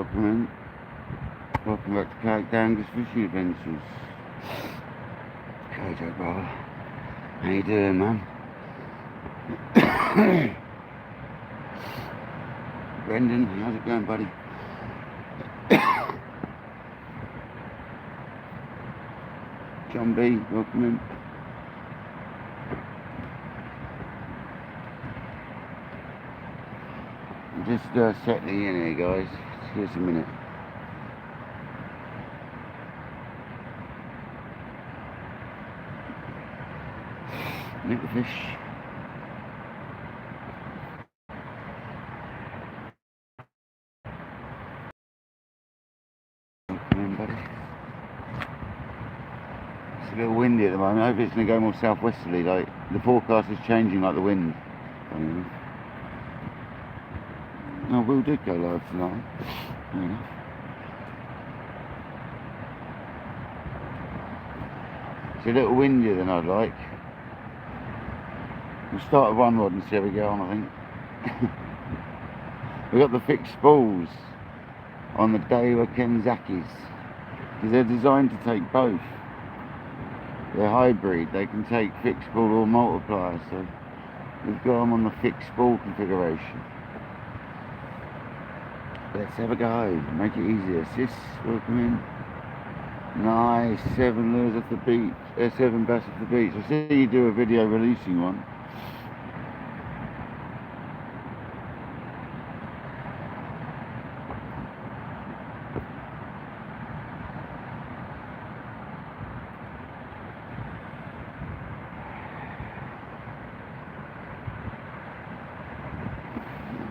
Welcome in. Welcome back to KayakDangler's fishing adventures. Hey Joe brother. How you doing, man? Brendan, how's it going, buddy? John B, welcome in. I'm just settling in here, guys. Just give us a minute. Look at the fish. Welcome in, buddy. It's a little windy at the moment. I hope it's going to go more southwesterly. Like the forecast is changing, like the wind. No, Will did go live tonight. Yeah. It's a little windier than I'd like. We'll start with one rod and see how we go on, I think. We've got the fixed spools on the Daiwa Kenzakis because they're designed to take both. They're hybrid, they can take fixed spool or multiplier, so we've got them on the fixed spool configuration. Let's have a go, make it easier. Sis, welcome in. Nice, 7 lures off the beach, 7 bass off the beach. I see you do a video releasing one.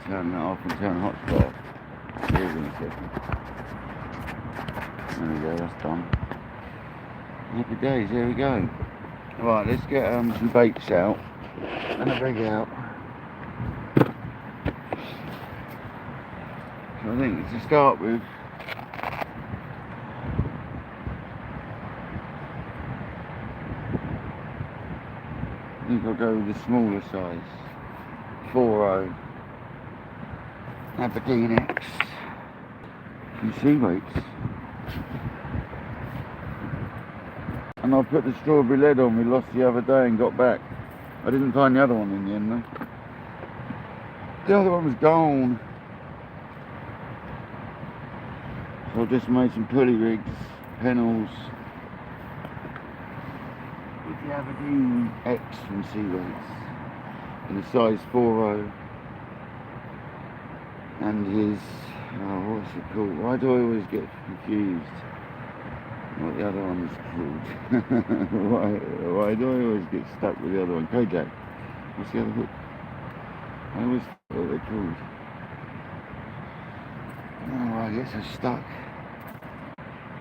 Turn that off and turn hotspot. Here's in a second. There we go, that's done. Happy days, there we go. Right, let's get some baits out and a rig out. So I think to start with, I think I'll go with the smaller size, 4.0. Aberdeen X. Some sea weights. And I put the strawberry lead on we lost the other day and got back. I didn't find the other one in the end though. The other one was gone. So I just made some pulley rigs, pennels with the Aberdeen X from Sea Weights in a size 4.0. And his, what's it called? Why do I always get confused what the other one is called? why do I always get stuck with the other one? Kodak. What's the other hook? I always forget what they're called. Oh, I guess I'm stuck.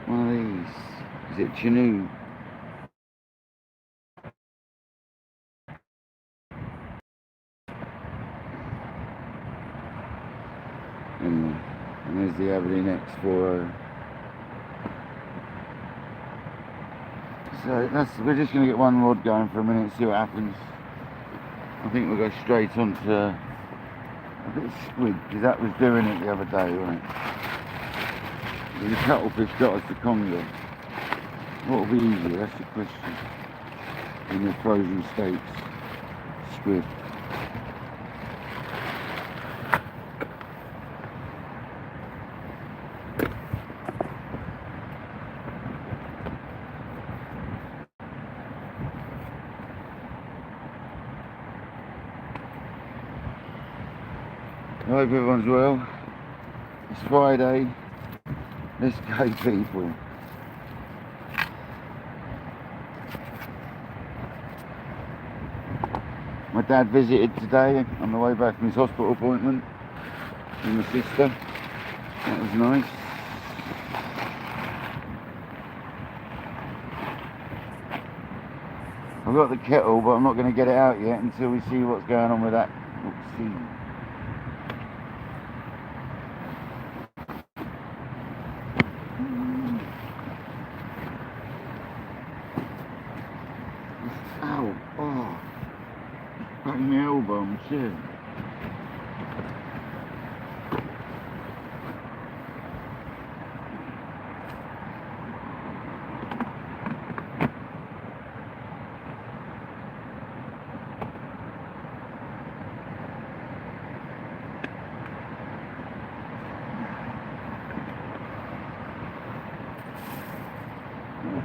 One of these. Is it Chinook? Anyway, and there's the Aberdeen X4.0. So we're just going to get one rod going for a minute and see what happens. I think we'll go straight onto a bit of squid, because that was doing it the other day, wasn't it? The cuttlefish got us to Congo. What will be easier? That's the question. In the frozen states, squid. I hope everyone's well. It's Friday. Let's go, people. My dad visited today on the way back from his hospital appointment with my sister. That was nice. I've got the kettle, but I'm not going to get it out yet until we see what's going on with that. Let's see. Ow, oh, cutting my elbow, I'm serious.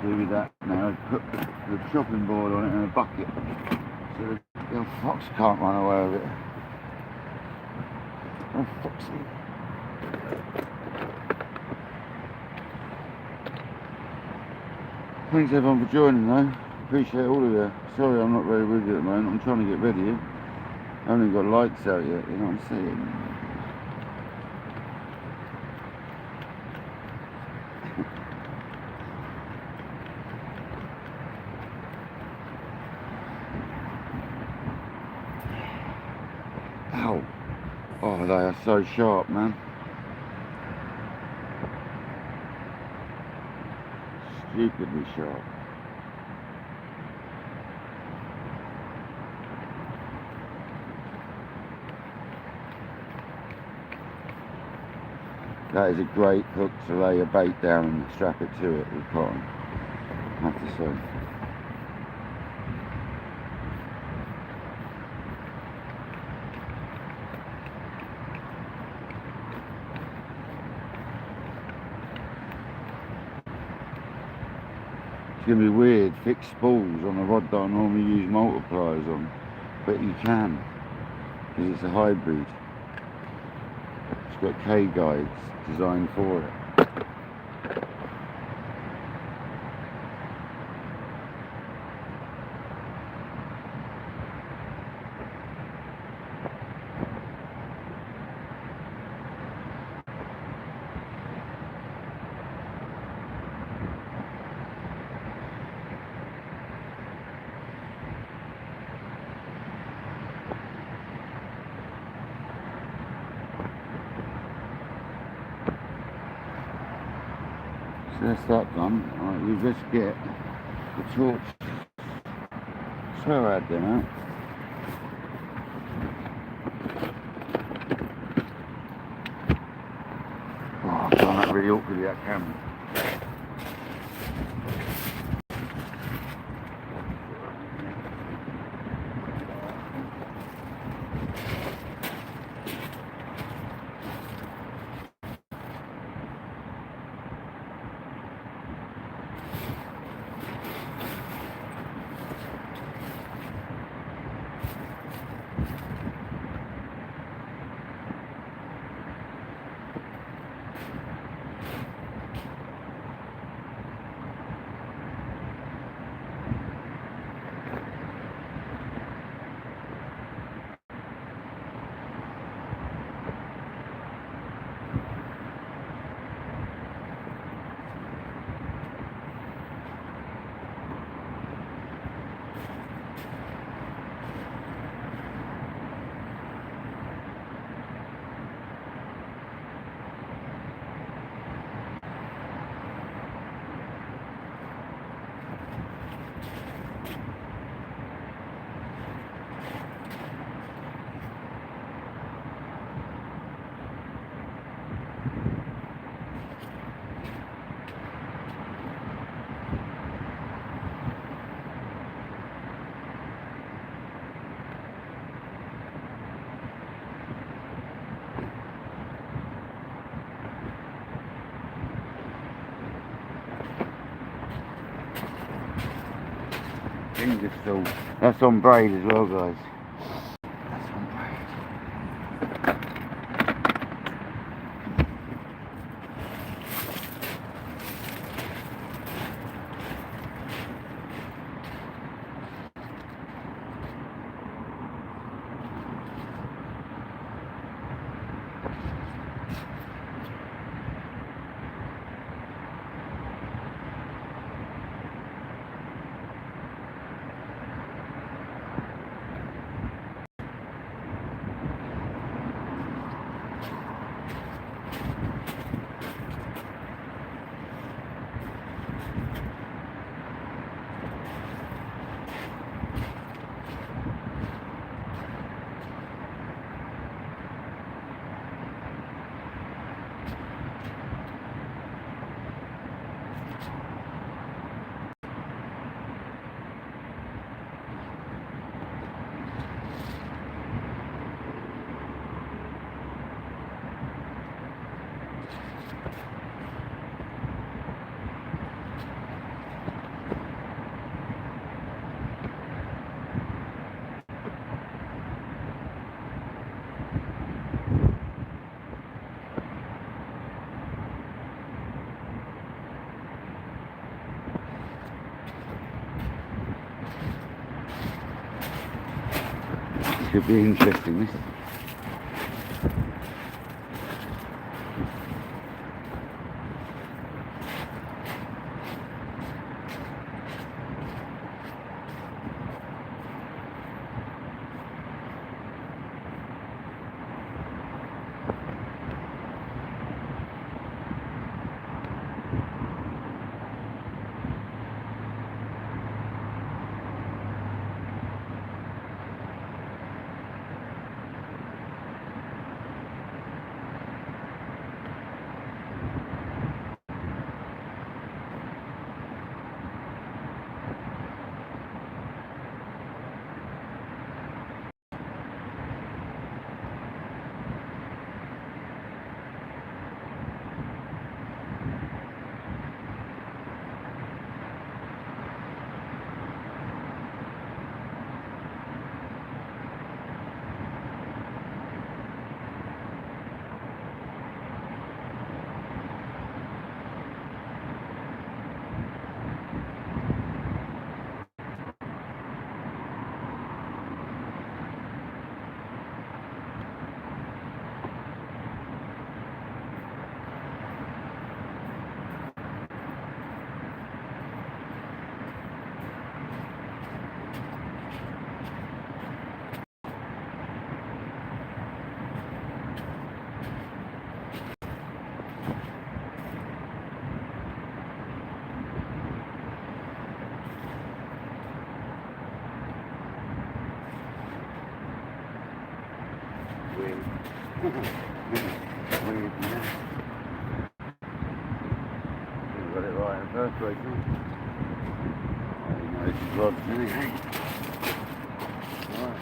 do with that now. Put the chopping board on it and a bucket, so the little fox can't run away with it. Oh, foxy. Thanks everyone for joining though. Appreciate all of you. Sorry I'm not very with you at the moment. I'm trying to get ready. I haven't got lights out yet, you know what I'm saying? Ow. Oh, they are so sharp, man. Stupidly sharp. That is a great hook to lay your bait down and strap it to it with cotton, I have to say. It's going to be weird, fixed spools on a rod that I normally use multipliers on, but you can, because it's a hybrid. It's got K guides designed for it. So that's that done. Alright, you just get the torch. I swear I had them out. Oh, I found that really awkward with that camera. Finger still. That's on braid as well, guys. That's on braid. could be interesting, this. Weird. Weird, yeah. Should've got it right in the first place, huh? Oh, you know, this is rods, isn't it, hey? Right.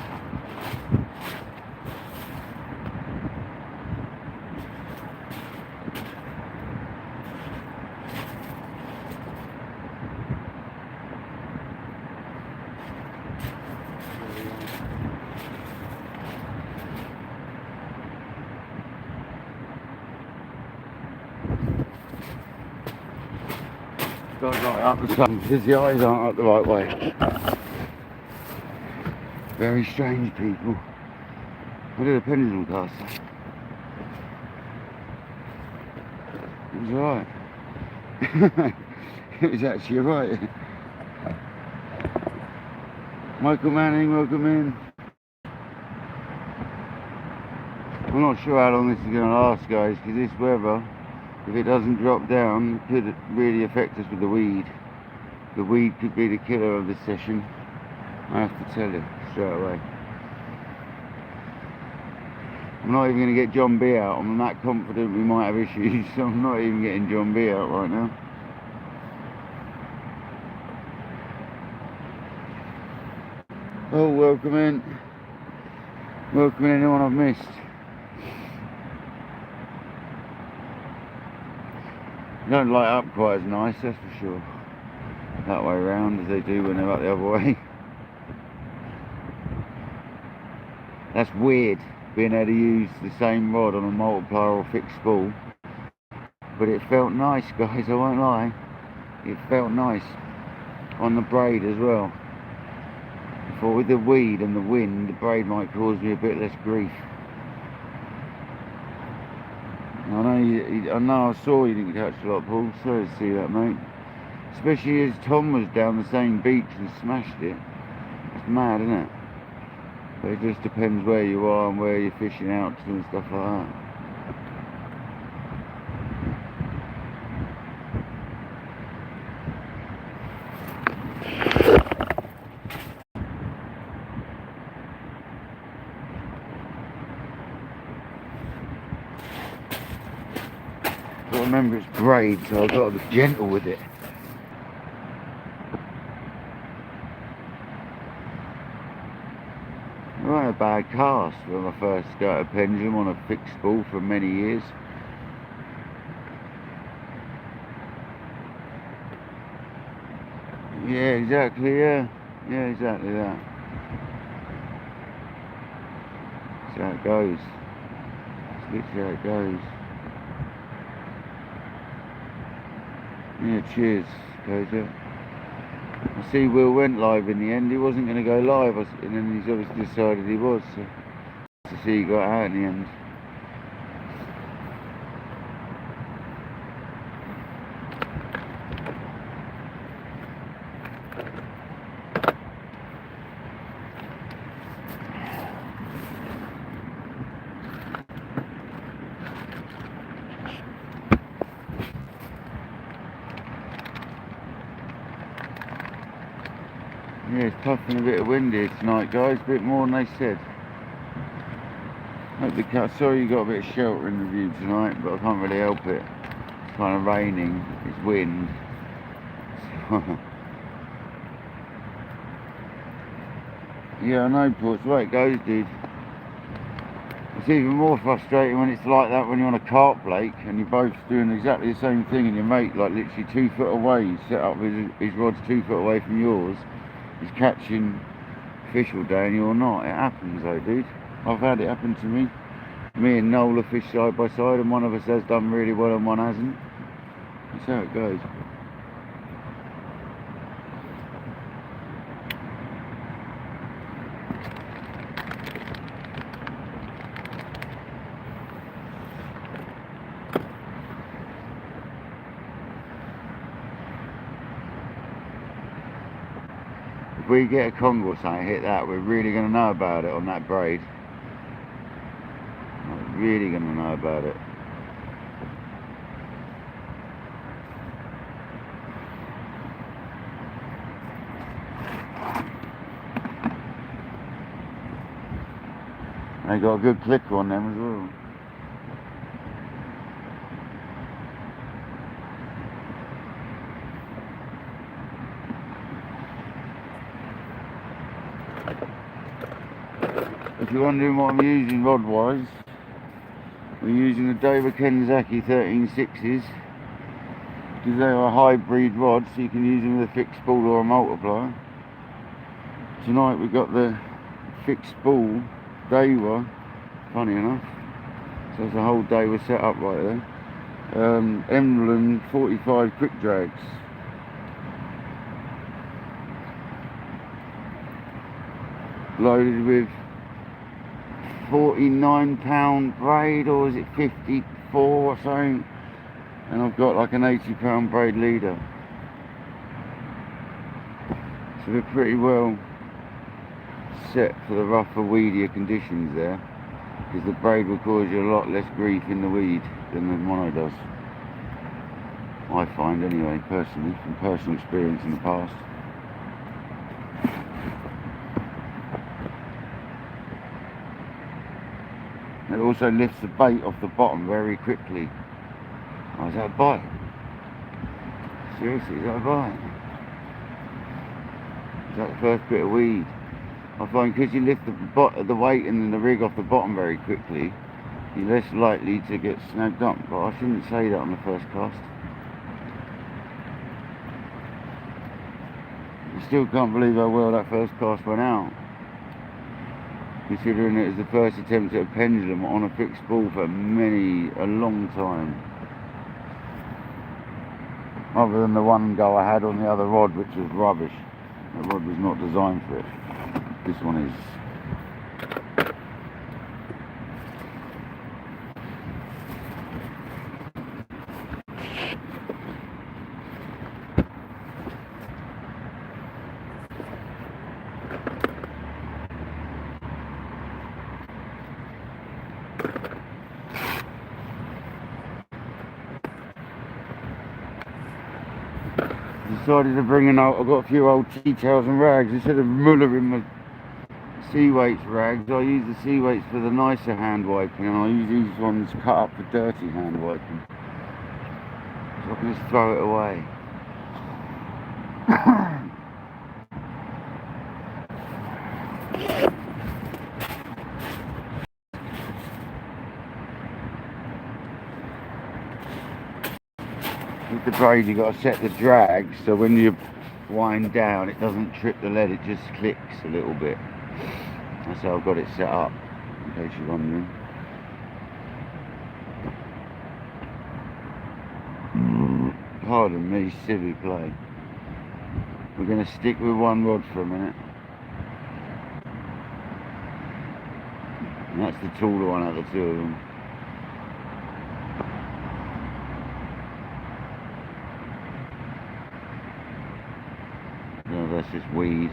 Got right up the sun because the eyes aren't up the right way. Very strange people. I did a pendulum cast. It was alright. It was actually alright. Michael Manning, welcome in. I'm not sure how long this is going to last, guys, because this weather, if it doesn't drop down, it could really affect us with the weed. The weed could be the killer of this session. I have to tell you straight away. I'm not even going to get John B out. I'm that confident we might have issues, so I'm not even getting John B out right now. Oh, welcome in. Welcome in anyone I've missed. They don't light up quite as nice, that's for sure. That way round as they do when they're up the other way. That's weird, being able to use the same rod on a multiplier or fixed spool. But it felt nice, guys, I won't lie. It felt nice on the braid as well. I thought with the weed and the wind, the braid might cause me a bit less grief. I know I saw you didn't catch a lot, Paul. Sorry to see that, mate. Especially as Tom was down the same beach and smashed it. It's mad, isn't it? But it just depends where you are and where you're fishing out to and stuff like that. But remember, it's braid, so I've got to be gentle with it. I ran a bad cast when I first got a pendulum on a fixed spool for many years. Yeah, exactly, yeah. Yeah, exactly that. That's how it goes. That's literally how it goes. Yeah, cheers, Kojo. I see Will went live in the end. He wasn't going to go live, and then he's obviously decided he was. So to see he got out in the end. Yeah, it's puffing a bit of wind here tonight, guys. A bit more than they said. Sorry you got a bit of shelter in the view tonight, but I can't really help it. It's kind of raining, it's wind. Yeah, I know, Paul, it's the way it goes, dude. It's even more frustrating when it's like that when you're on a carp lake and you're both doing exactly the same thing, and your mate, like literally 2 foot away, he's set up his rod's 2 foot away from yours. He's catching fish all day and you're not. It happens though, dude. I've had it happen to me. Me and Noel are fish side by side, and one of us has done really well and one hasn't. That's how it goes. If we get a Congo or something, hit that, we're really going to know about it on that braid. We're really going to know about it. They got a good clicker on them as well. If you're wondering what I'm using rod-wise, we're using the Dover Kenzaki 13.6s, because they are hybrid rods, so you can use them with a fixed ball or a multiplier. Tonight we've got the fixed ball Daiwa, funny enough, so it's a whole day we're set up right there. Emblem 45 quick drags. Loaded with 49-pound braid, or is it 54 or something, and I've got like an 80-pound braid leader, so we're pretty well set for the rougher, weedier conditions there, because the braid will cause you a lot less grief in the weed than the mono does, I find anyway, personally, from personal experience in the past. It also lifts the bait off the bottom very quickly. Oh, is that a bite? Seriously, is that a bite? Is that the first bit of weed? I find because you lift the weight and then the rig off the bottom very quickly, you're less likely to get snagged up. But I shouldn't say that on the first cast. I still can't believe how well that first cast went out, considering it was the first attempt at a pendulum on a fixed ball for a long time. Other than the one go I had on the other rod, which was rubbish. The rod was not designed for it. This one is. Decided to bring in I've got a few old tea towels and rags. Instead of mullering my sea weights rags, I use the sea weights for the nicer hand wiping, and I use these ones cut up for dirty hand wiping, so I can just throw it away. With the braid you've got to set the drag so when you wind down it doesn't trip the lead, it just clicks a little bit. That's how I've got it set up, in case you're wondering. Pardon me, silly play. We're going to stick with one rod for a minute. And that's the taller one out of the two of them. No, that's just weed.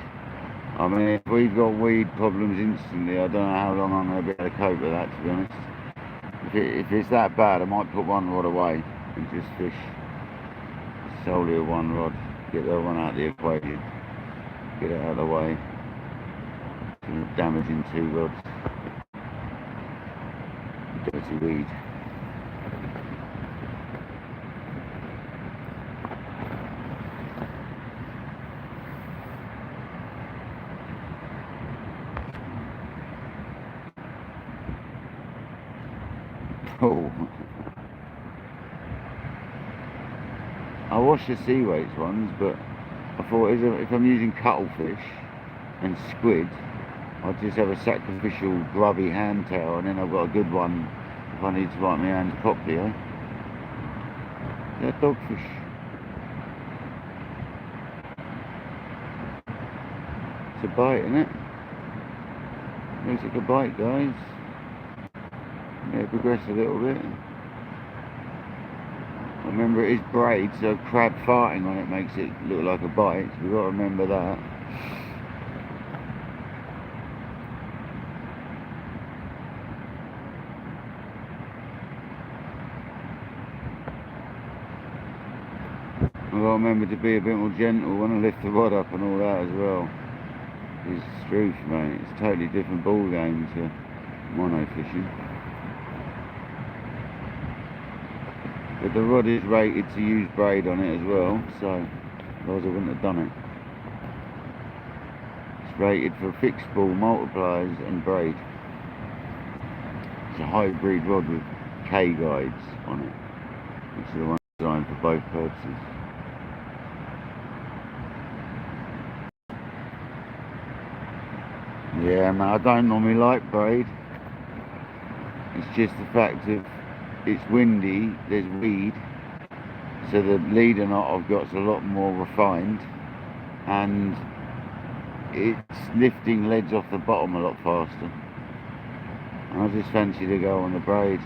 I mean, if we've got weed problems instantly, I don't know how long I'm going to be able to cope with that, to be honest. If it's that bad, I might put one rod away and just fish solely with one rod. Get that one out of the equation. Get it out of the way. Instead of damaging two rods. Dirty weed. Oh. I wash the sea weights ones, but I thought if I'm using cuttlefish and squid, I'll just have a sacrificial grubby hand tail, and then I've got a good one if I need to wipe my hands properly, eh? They're dogfish. It's a bite, isn't it? Looks like a bite, guys. Yeah, progress a little bit. Remember, it is braid, so crab farting on it makes it look like a bite. So we've got to remember that. We've got to remember to be a bit more gentle when I lift the rod up and all that as well. It's truth, mate. It's a totally different ball game to mono fishing. But the rod is rated to use braid on it as well, so otherwise I wouldn't have done it. It's rated for fixed ball, multipliers and braid. It's a hybrid rod with K guides on it, which are the ones designed for both purposes. Yeah, man, I don't normally like braid. It's just the fact of it's windy, there's weed, so the leader knot I've got is a lot more refined, and it's lifting leads off the bottom a lot faster. And I just fancy to go on the braid.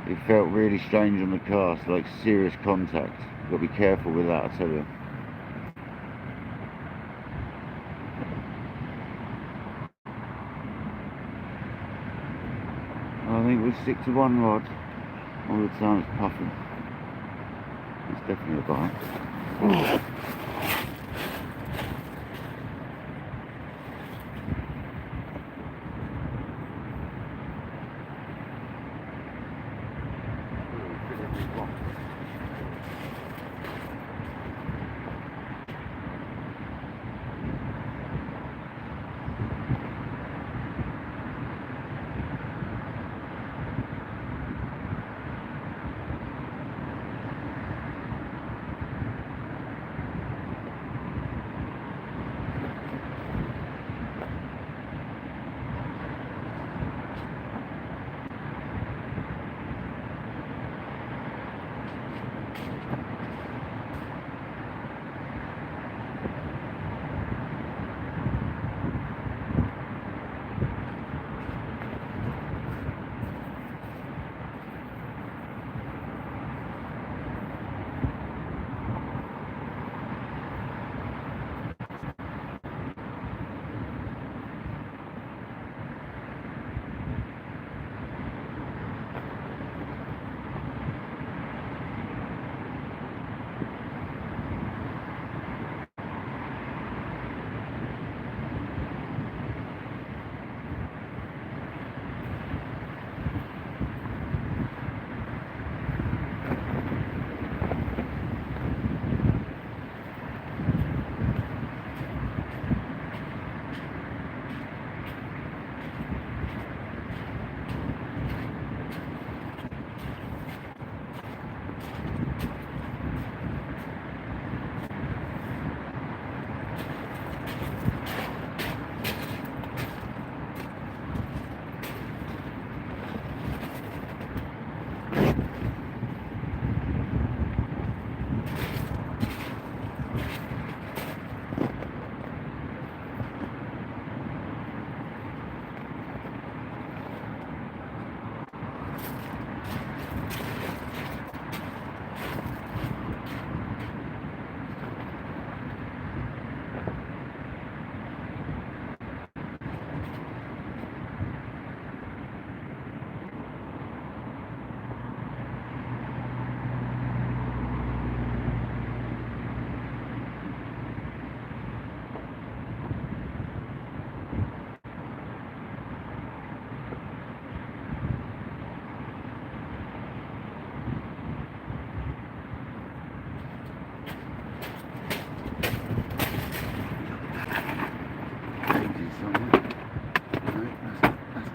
It felt really strange on the cast, like serious contact. You've got to be careful with that, I tell you. I think we'll stick to one rod all the time. It's puffing. It's definitely a bite.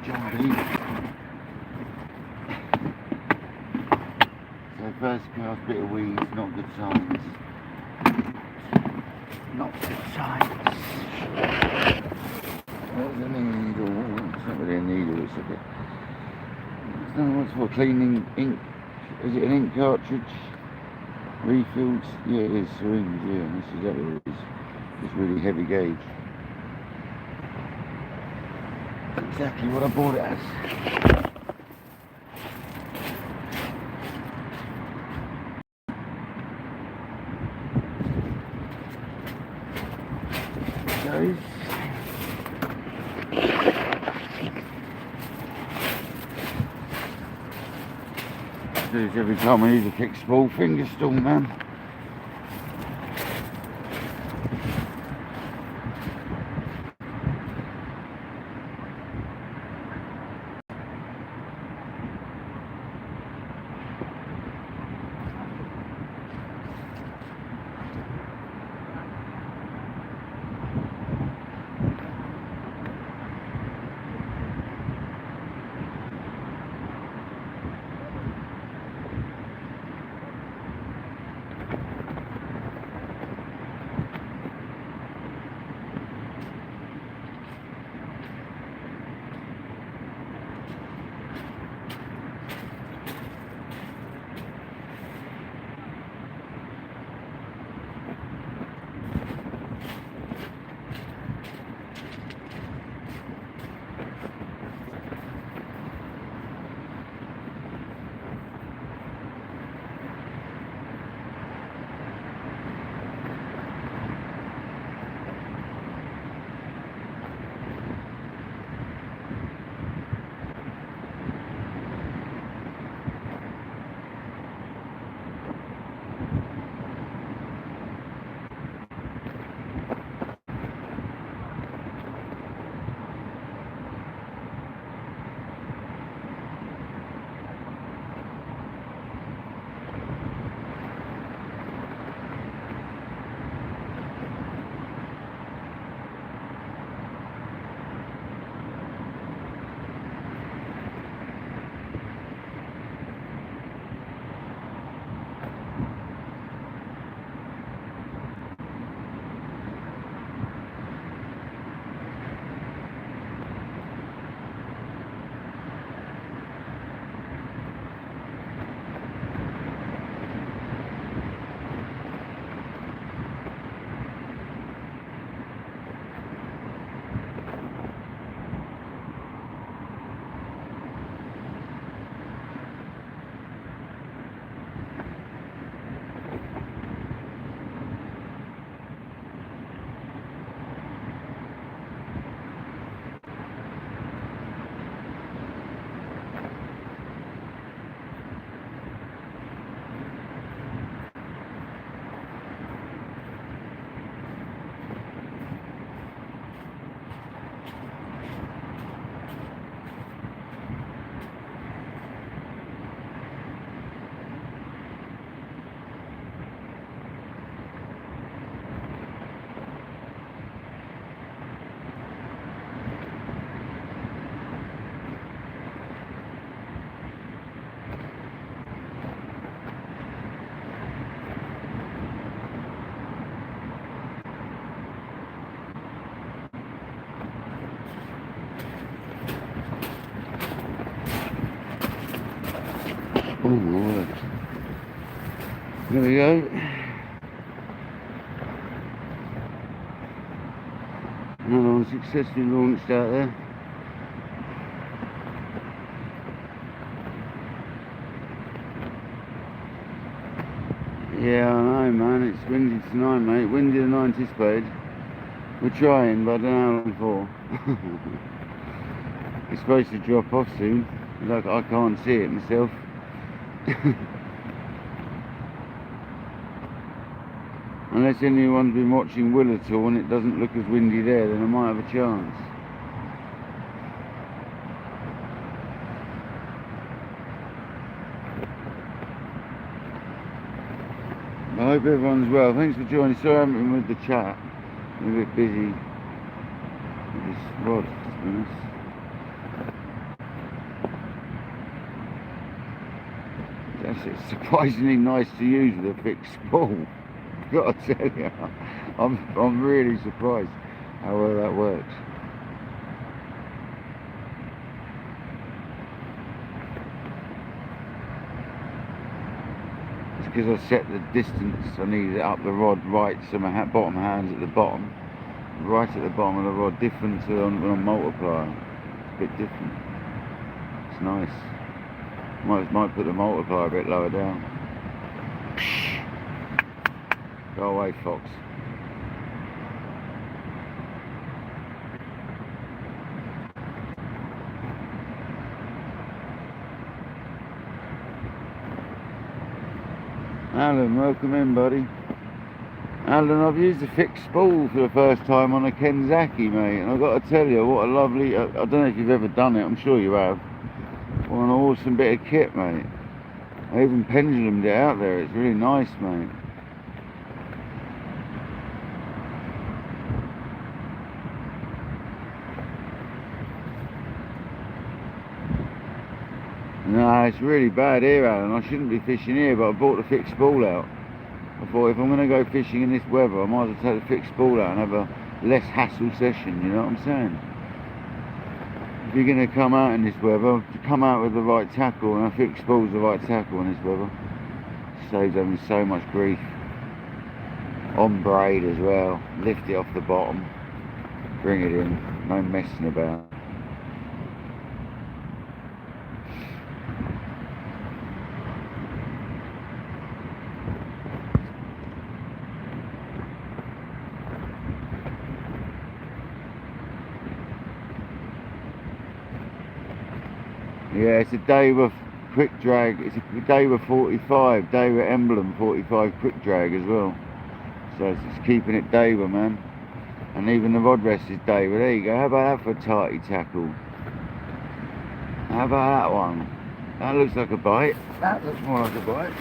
jumping. So first class bit of weeds, not good signs. Not good signs. What's a needle? It's not really a needle, it's a bit. I don't know what's for, cleaning ink. Is it an ink cartridge? Refills? Yeah, it is, syringe, yeah, that's exactly what it is. It's really heavy gauge. That's exactly what I bought it as. Guys. Do this every time I need to fix small finger stall, man. Oh my word. There we go. Another one successfully launched out there. Yeah, I know, man. It's windy tonight, mate. Windier than I anticipated. We're trying, but I don't know how long for. It's supposed to drop off soon. Like, I can't see it myself. Unless anyone's been watching Will at all and it doesn't look as windy there, then I might have a chance. I hope everyone's well. Thanks for joining. Sorry I haven't been with the chat. I'm a bit busy with this rod, to be honest. It's surprisingly nice to use with a fixed spool. Got to tell you, I'm really surprised how well that works. It's because I set the distance I needed it up the rod right, so my bottom hand's at the bottom, right at the bottom of the rod, different to on a multiplier. It's a bit different. It's nice. Might put the multiplier a bit lower down. Go away, fox. Alan, welcome in, buddy. Alan, I've used a fixed spool for the first time on a Kenzaki, mate, and I've got to tell you, what a lovely, I don't know if you've ever done it, I'm sure you have. What an awesome bit of kit, mate. I even pendulumed it out there, it's really nice, mate. No, it's really bad here, Alan. I shouldn't be fishing here, but I bought the fixed spool out. I thought if I'm going to go fishing in this weather, I might as well take the fixed spool out and have a less hassle session, you know what I'm saying? If you're going to come out in this weather, come out with the right tackle, and a fixed spool's the right tackle in this weather. It saves having so much grief. On braid as well. Lift it off the bottom. Bring it in. No messing about. Yeah, it's a Daiwa quick drag. It's a Daiwa 45, Daiwa emblem 45 quick drag as well. So it's keeping it Daiwa, man. And even the rod rest is Daiwa. There you go. How about that for a tarty tackle? How about that one? That looks like a bite. That looks more like a bite.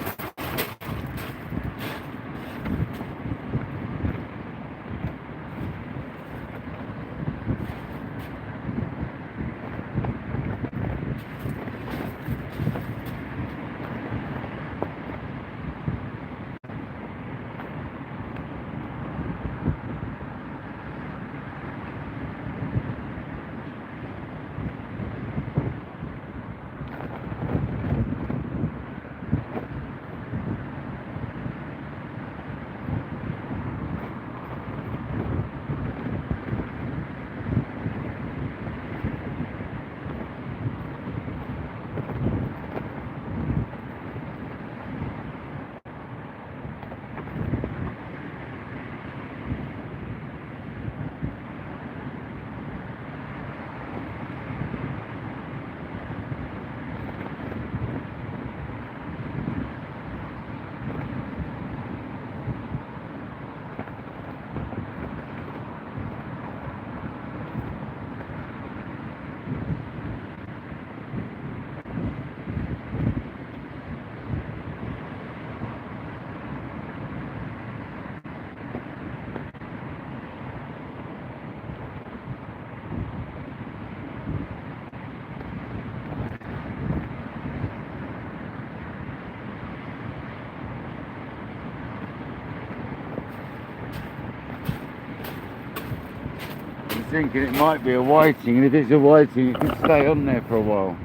Thinking it might be a whiting, and if it's a whiting it could stay on there for a while.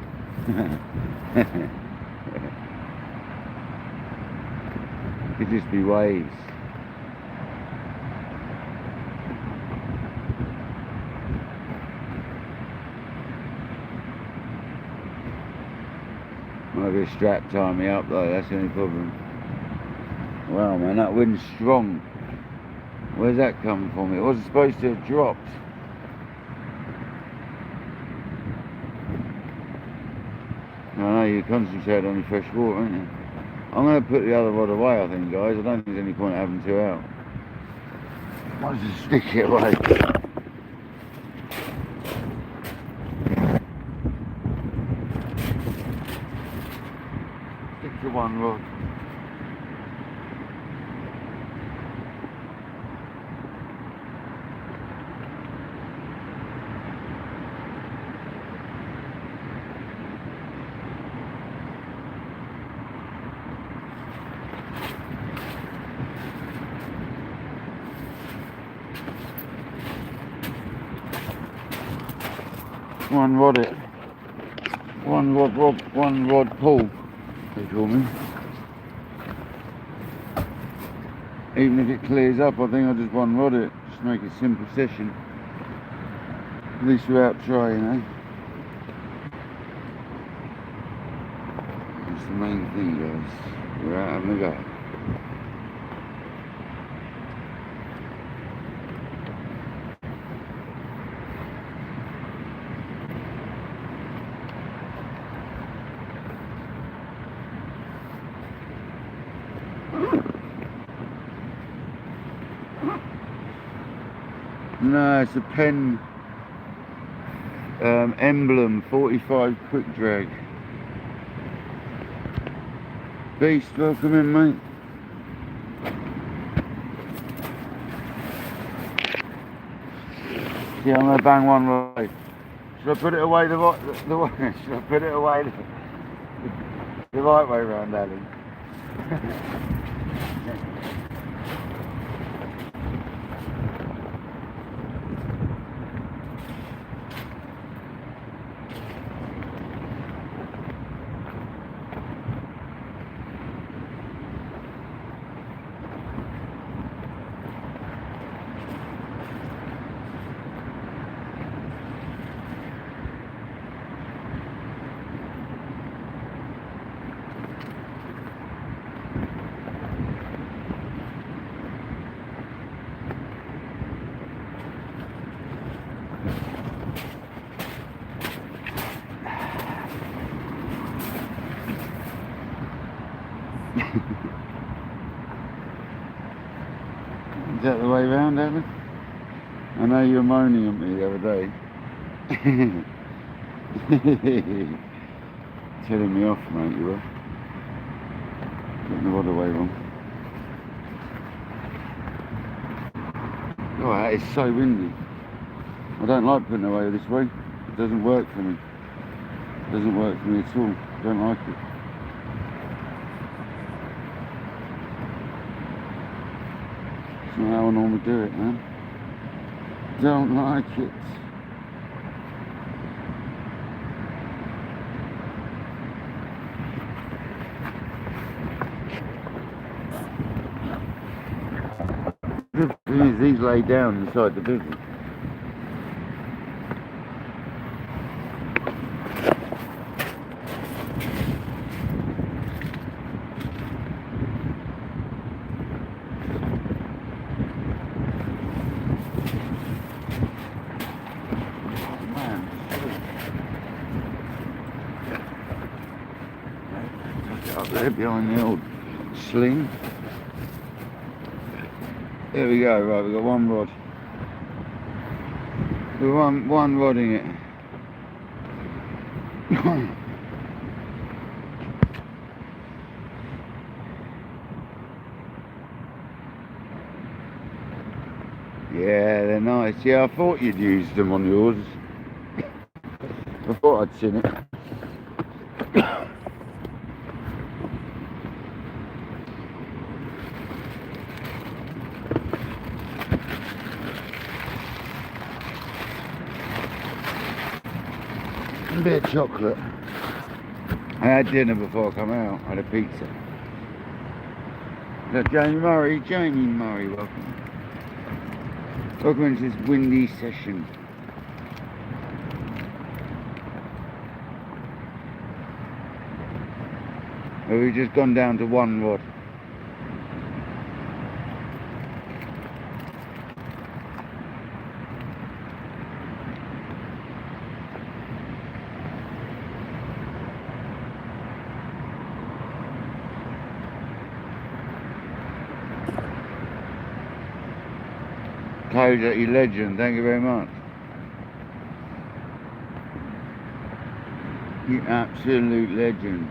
Could just be waves. Might be a strap tie me up though, that's the only problem. Wow man, that wind's strong. Where's that coming from? It wasn't supposed to have dropped. I know you concentrate on your fresh water, aren't you? I'm going to put the other rod away, I think, guys. I don't think there's any point having two out. Might as well stick it away. Stick to one rod. one rod it. One rod pull, they call me. Even if it clears up, I think I'll just one rod it. Just make it simple session. At least without trying, eh? That's the main thing, guys. We're out having a go. No, it's a pen emblem 45 quick drag. Beast, welcome in, mate. Yeah, I'm gonna bang one right. Should I put it away the right? Should I put it away the right way round, Alan? Is that the way round, Evan? I know you were moaning at me the other day. Telling me off, mate, you were. Getting the rod away wrong. Oh, that is so windy. I don't like putting it away this way. It doesn't work for me. It doesn't work for me at all. I don't like it. It's not how I normally do it, man. Don't like it. The thing is, these lay down inside the business. Up there behind the old sling. There we go, right, we've got one rod. We're one rodding it. Yeah, they're nice. Yeah, I thought you'd used them on yours. I thought I'd seen it. A bit of chocolate. I had dinner before I come out. I had a pizza. Is that Jamie Murray? Jamie Murray, welcome. Welcome into this windy session. We've just gone down to one rod. Kodak, you legend, thank you very much. You absolute legend.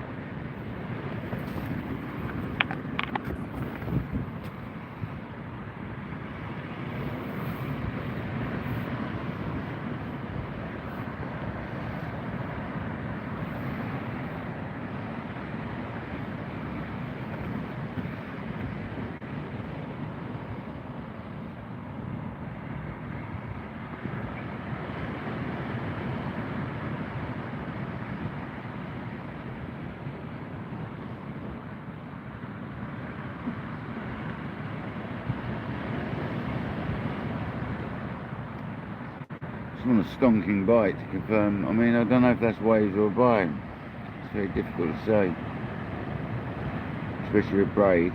want a stonking bite to confirm. I mean, I don't know if that's waves or bite. It's very difficult to say, especially with braid.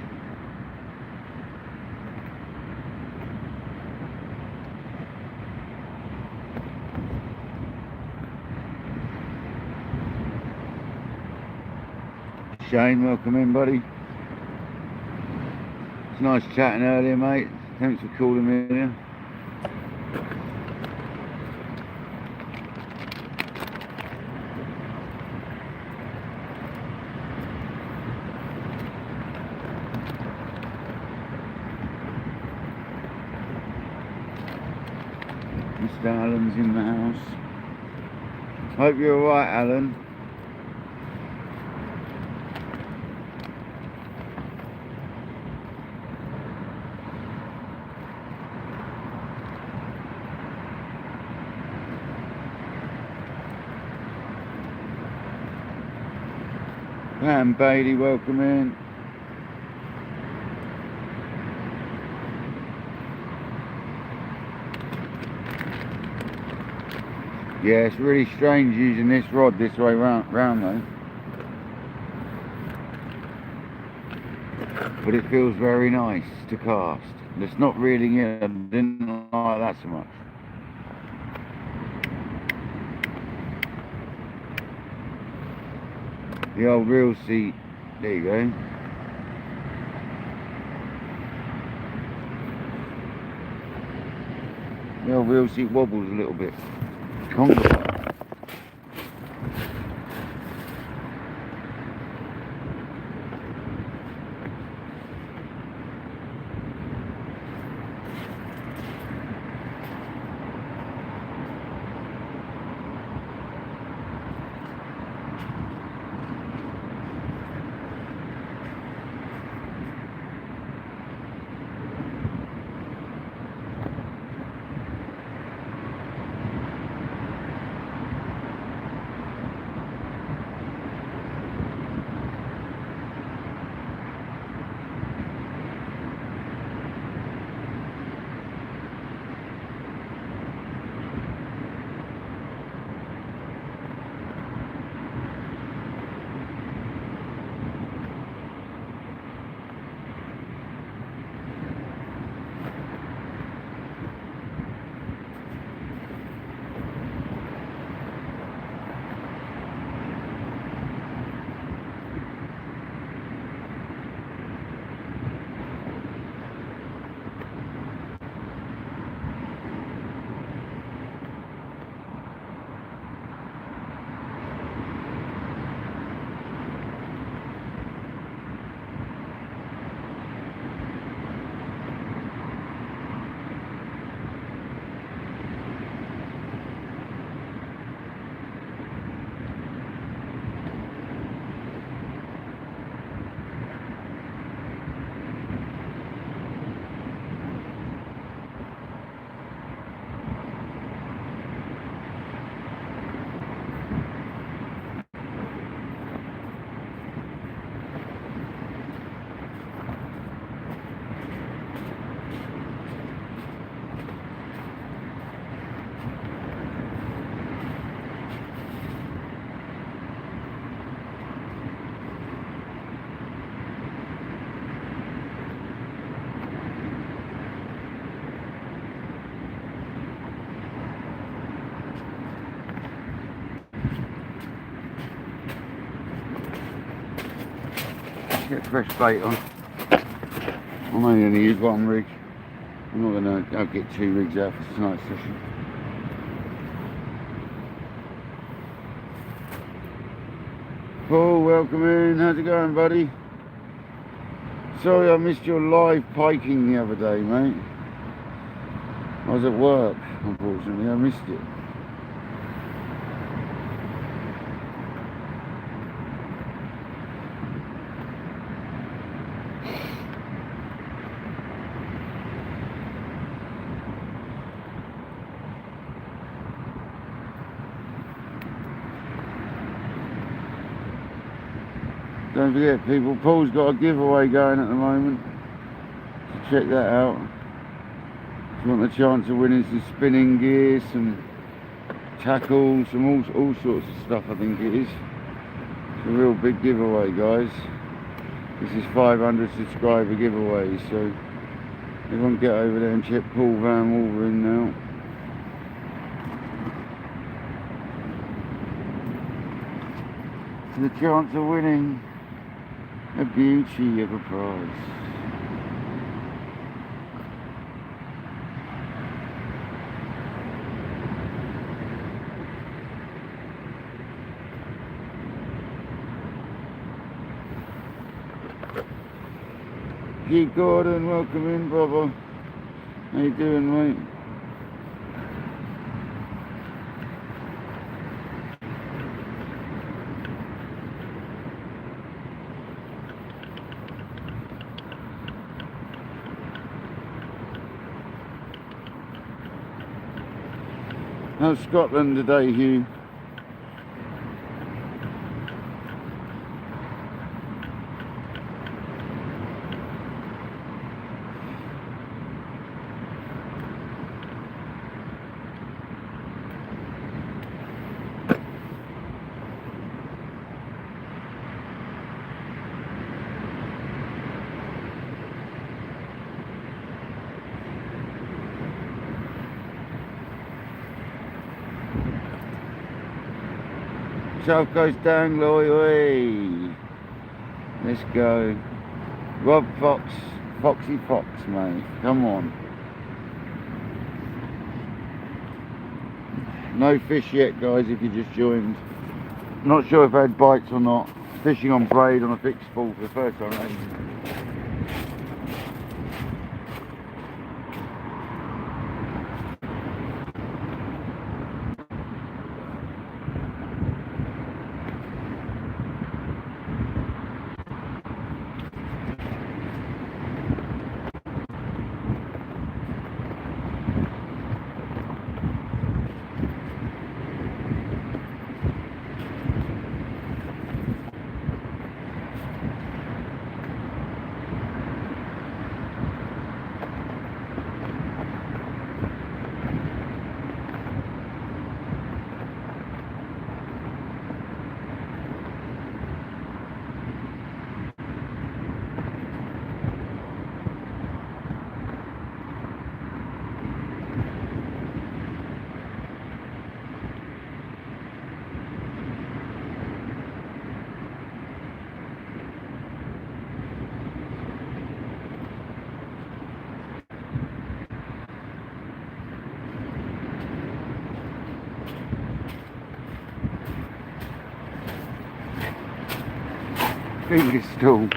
Shane, welcome in, buddy. It's nice chatting earlier, mate. Thanks for calling me in. Mr. Allen's in the house. Hope you're alright, Alan. Pam Bailey, welcome in. Yeah, it's really strange using this rod this way round though. But it feels very nice to cast. It's not reeling in. I didn't like that so much. The old reel seat, there you go. The old reel seat wobbles a little bit. Congo. Get fresh bait on. I'm only going to use one rig. I'm not going to get 2 rigs out for tonight's session. Paul, welcome in. How's it going, buddy? Sorry I missed your live piking the other day, mate. I was at work, unfortunately. I missed it. Don't forget, people, Paul's got a giveaway going at the moment, so check that out. If you want a chance of winning some spinning gear, some tackle, some all sorts of stuff. I think it is. It's a real big giveaway, guys. This is 500 subscriber giveaway, so everyone get over there and check Paul Van Wolverine now. The chance of winning a beauty of a prize. Keith Gordon, welcome in, brother. How you doing, mate? How's Scotland today, Hugh? South Coast Dangler, oi. Let's go. Rob Fox, Foxy Fox, mate. Come on. No fish yet, guys, if you just joined. Not sure if I had bites or not. Fishing on braid on a fixed spool for the first time, mate. Finger stool.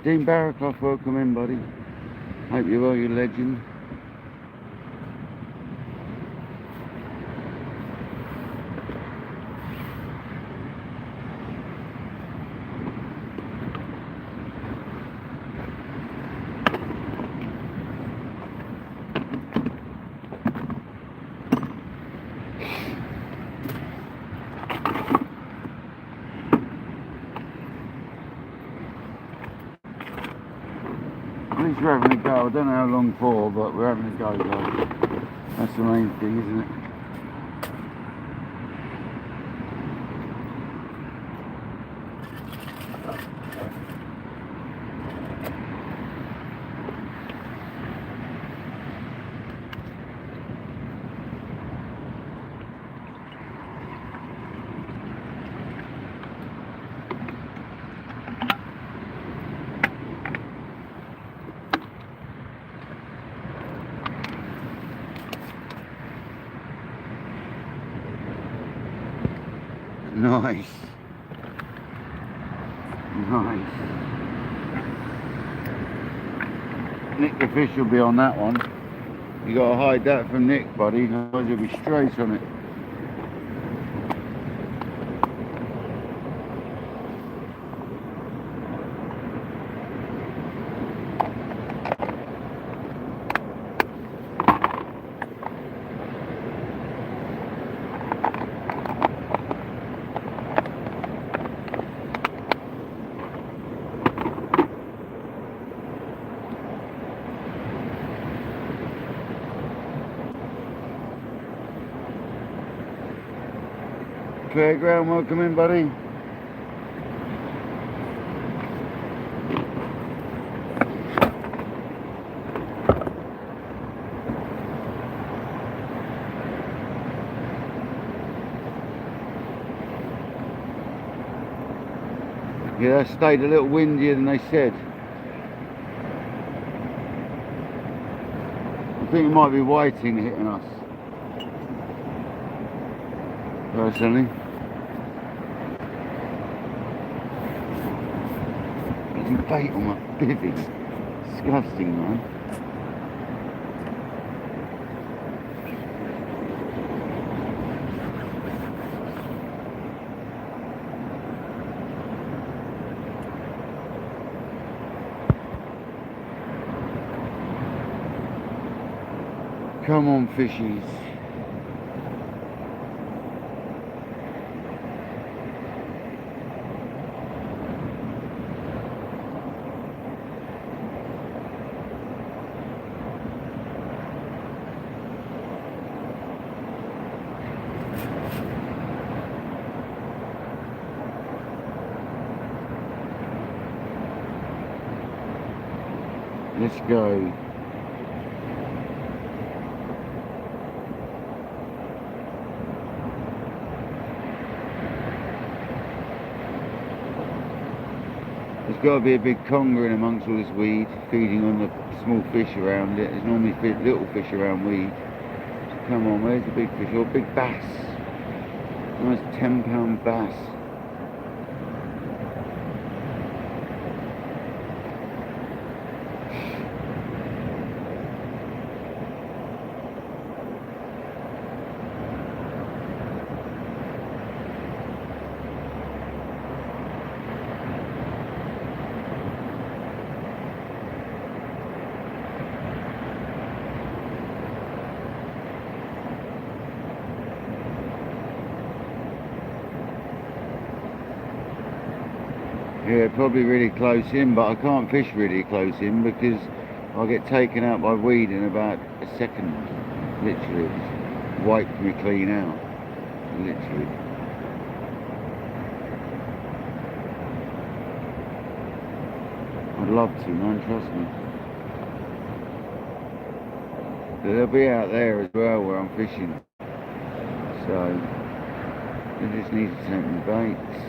Dean Barraclough, welcome in, buddy. Hope you're well, you legend. At least we're having a go. I don't know how long for, but we're having a go, guys. That's the main thing, isn't it? Nice. Nice. Nick the fish will be on that one. You gotta hide that from Nick, buddy, otherwise you'll be straight on it. Playground, welcome in, buddy. Yeah, that stayed a little windier than they said. I think it might be whiting hitting us, personally. Bait on my bivvy. Disgusting, man. Come on, fishies. Let's go. There's got to be a big conger in amongst all this weed, feeding on the small fish around it. There's normally little fish around weed. So come on, where's the big fish? Or big bass. Nice 10-pound bass. Yeah, probably really close in, but I can't fish really close in because I'll get taken out by weed in about a second. Literally, it's wiped me clean out. Literally. I'd love to, man, trust me. They'll be out there as well where I'm fishing. So, I just need to take my baits.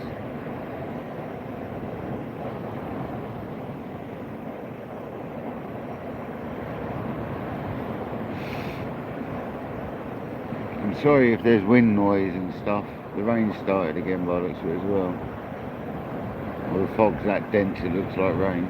I'm sorry if there's wind noise and stuff. The rain started again by the looks of it as well. Or the fog's that dense it looks like rain.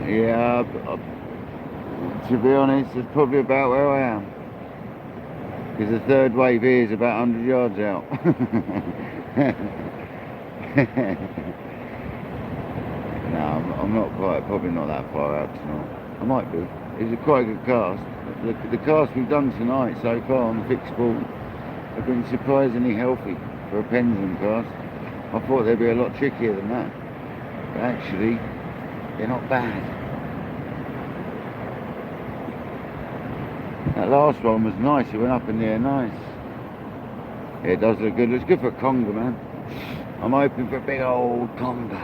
Yeah, to be honest, it's probably about where I am. Because the third wave here is about 100 yards out. No, I'm not quite, probably not that far out tonight. I might be. It's quite a good cast. The cast we've done tonight so far on the fixed board have been surprisingly healthy for a pendulum cast. I thought they'd be a lot trickier than that. But actually, they're not bad. That last one was nice, it went up in the air nice. Yeah, it does look good. It's good for conger, man. I'm hoping for a big old conger.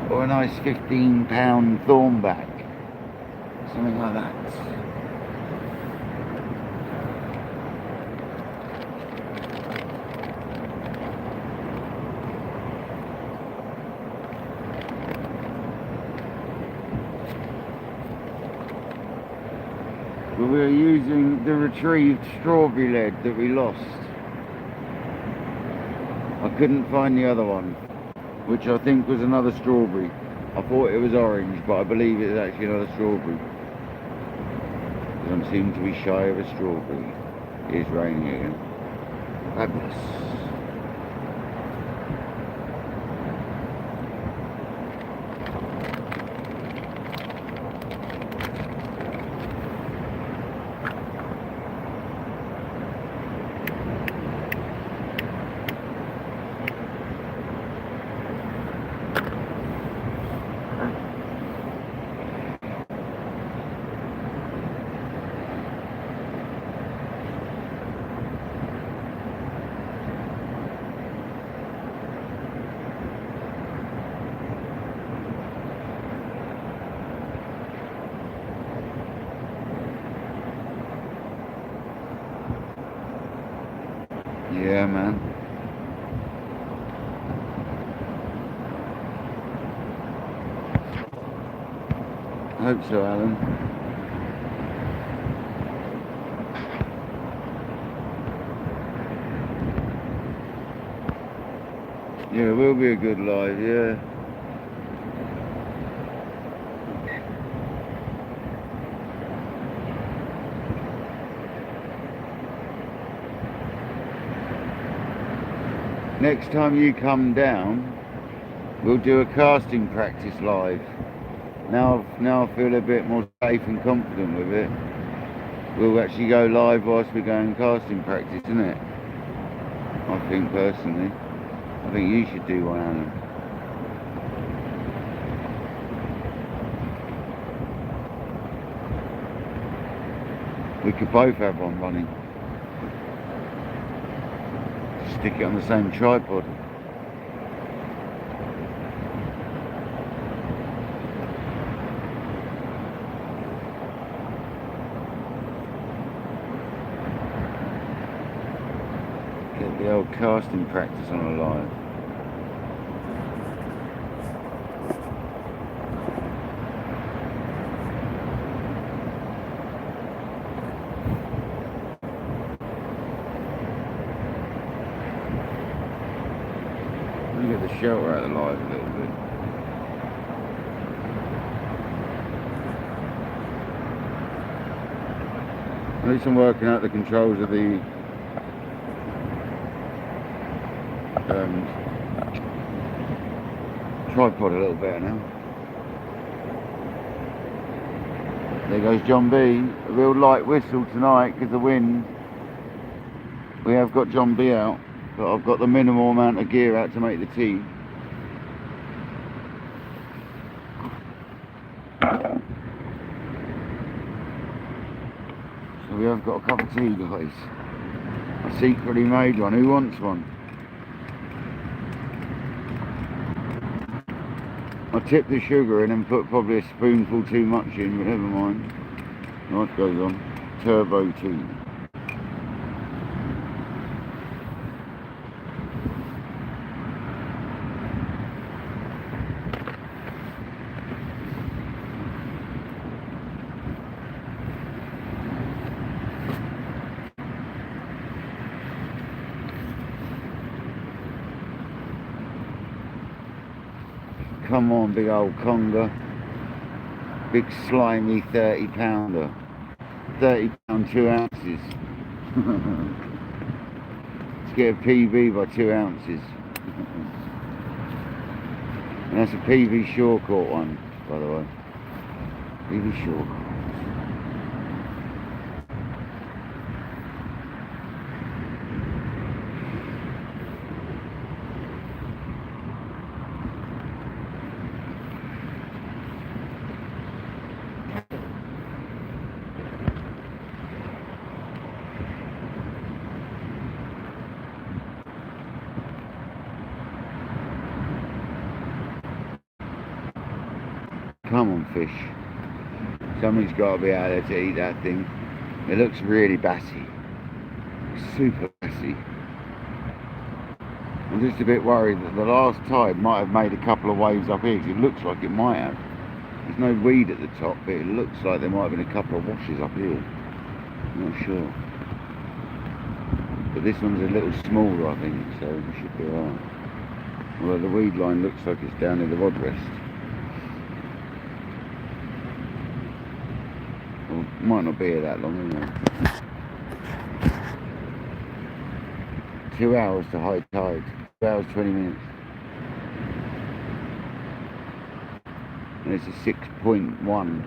Or a nice 15-pound thornback. Something like that. But we were using the retrieved strawberry lead that we lost. I couldn't find the other one, which I think was another strawberry. I thought it was orange, but I believe it's actually another strawberry. Doesn't seem to be shy of a strawberry. It is raining again. Fabulous. Yeah, man. I hope so, Alan. Yeah, it will be a good live, yeah. Next time you come down, we'll do a casting practice live. Now I feel a bit more safe and confident with it. We'll actually go live whilst we're going casting practice, isn't it? I think personally. I think you should do one, Alan. We could both have one running. Stick it on the same tripod. Get the old casting practice on a live. Get the shelter out of the live a little bit. At least I'm working out the controls of the tripod a little better now. There goes John B. A real light whistle tonight because of the wind. We have got John B out, but I've got the minimal amount of gear out to make the tea. So we have got a cup of tea, guys. I secretly made one. Who wants one? I tipped the sugar in and put probably a spoonful too much in, but never mind. What goes on? Turbo tea. Come on, big old conger. Big slimy 30 pounder. 30 pound 2 ounces. Let's get a PB by 2 ounces. And that's a PV shore caught one, by the way. PV shore. Come on, fish. Somebody's got to be out there to eat that thing. It looks really bassy. Super bassy. I'm just a bit worried that the last tide might have made a couple of waves up here, because it looks like it might have. There's no weed at the top, but it looks like there might have been a couple of washes up here. I'm not sure. But this one's a little smaller, I think, so it should be alright. Although the weed line looks like it's down in the rod rest. Well, might not be here that long, anyway. 2 hours to high tide. 2 hours 20 minutes. And it's a 6.1.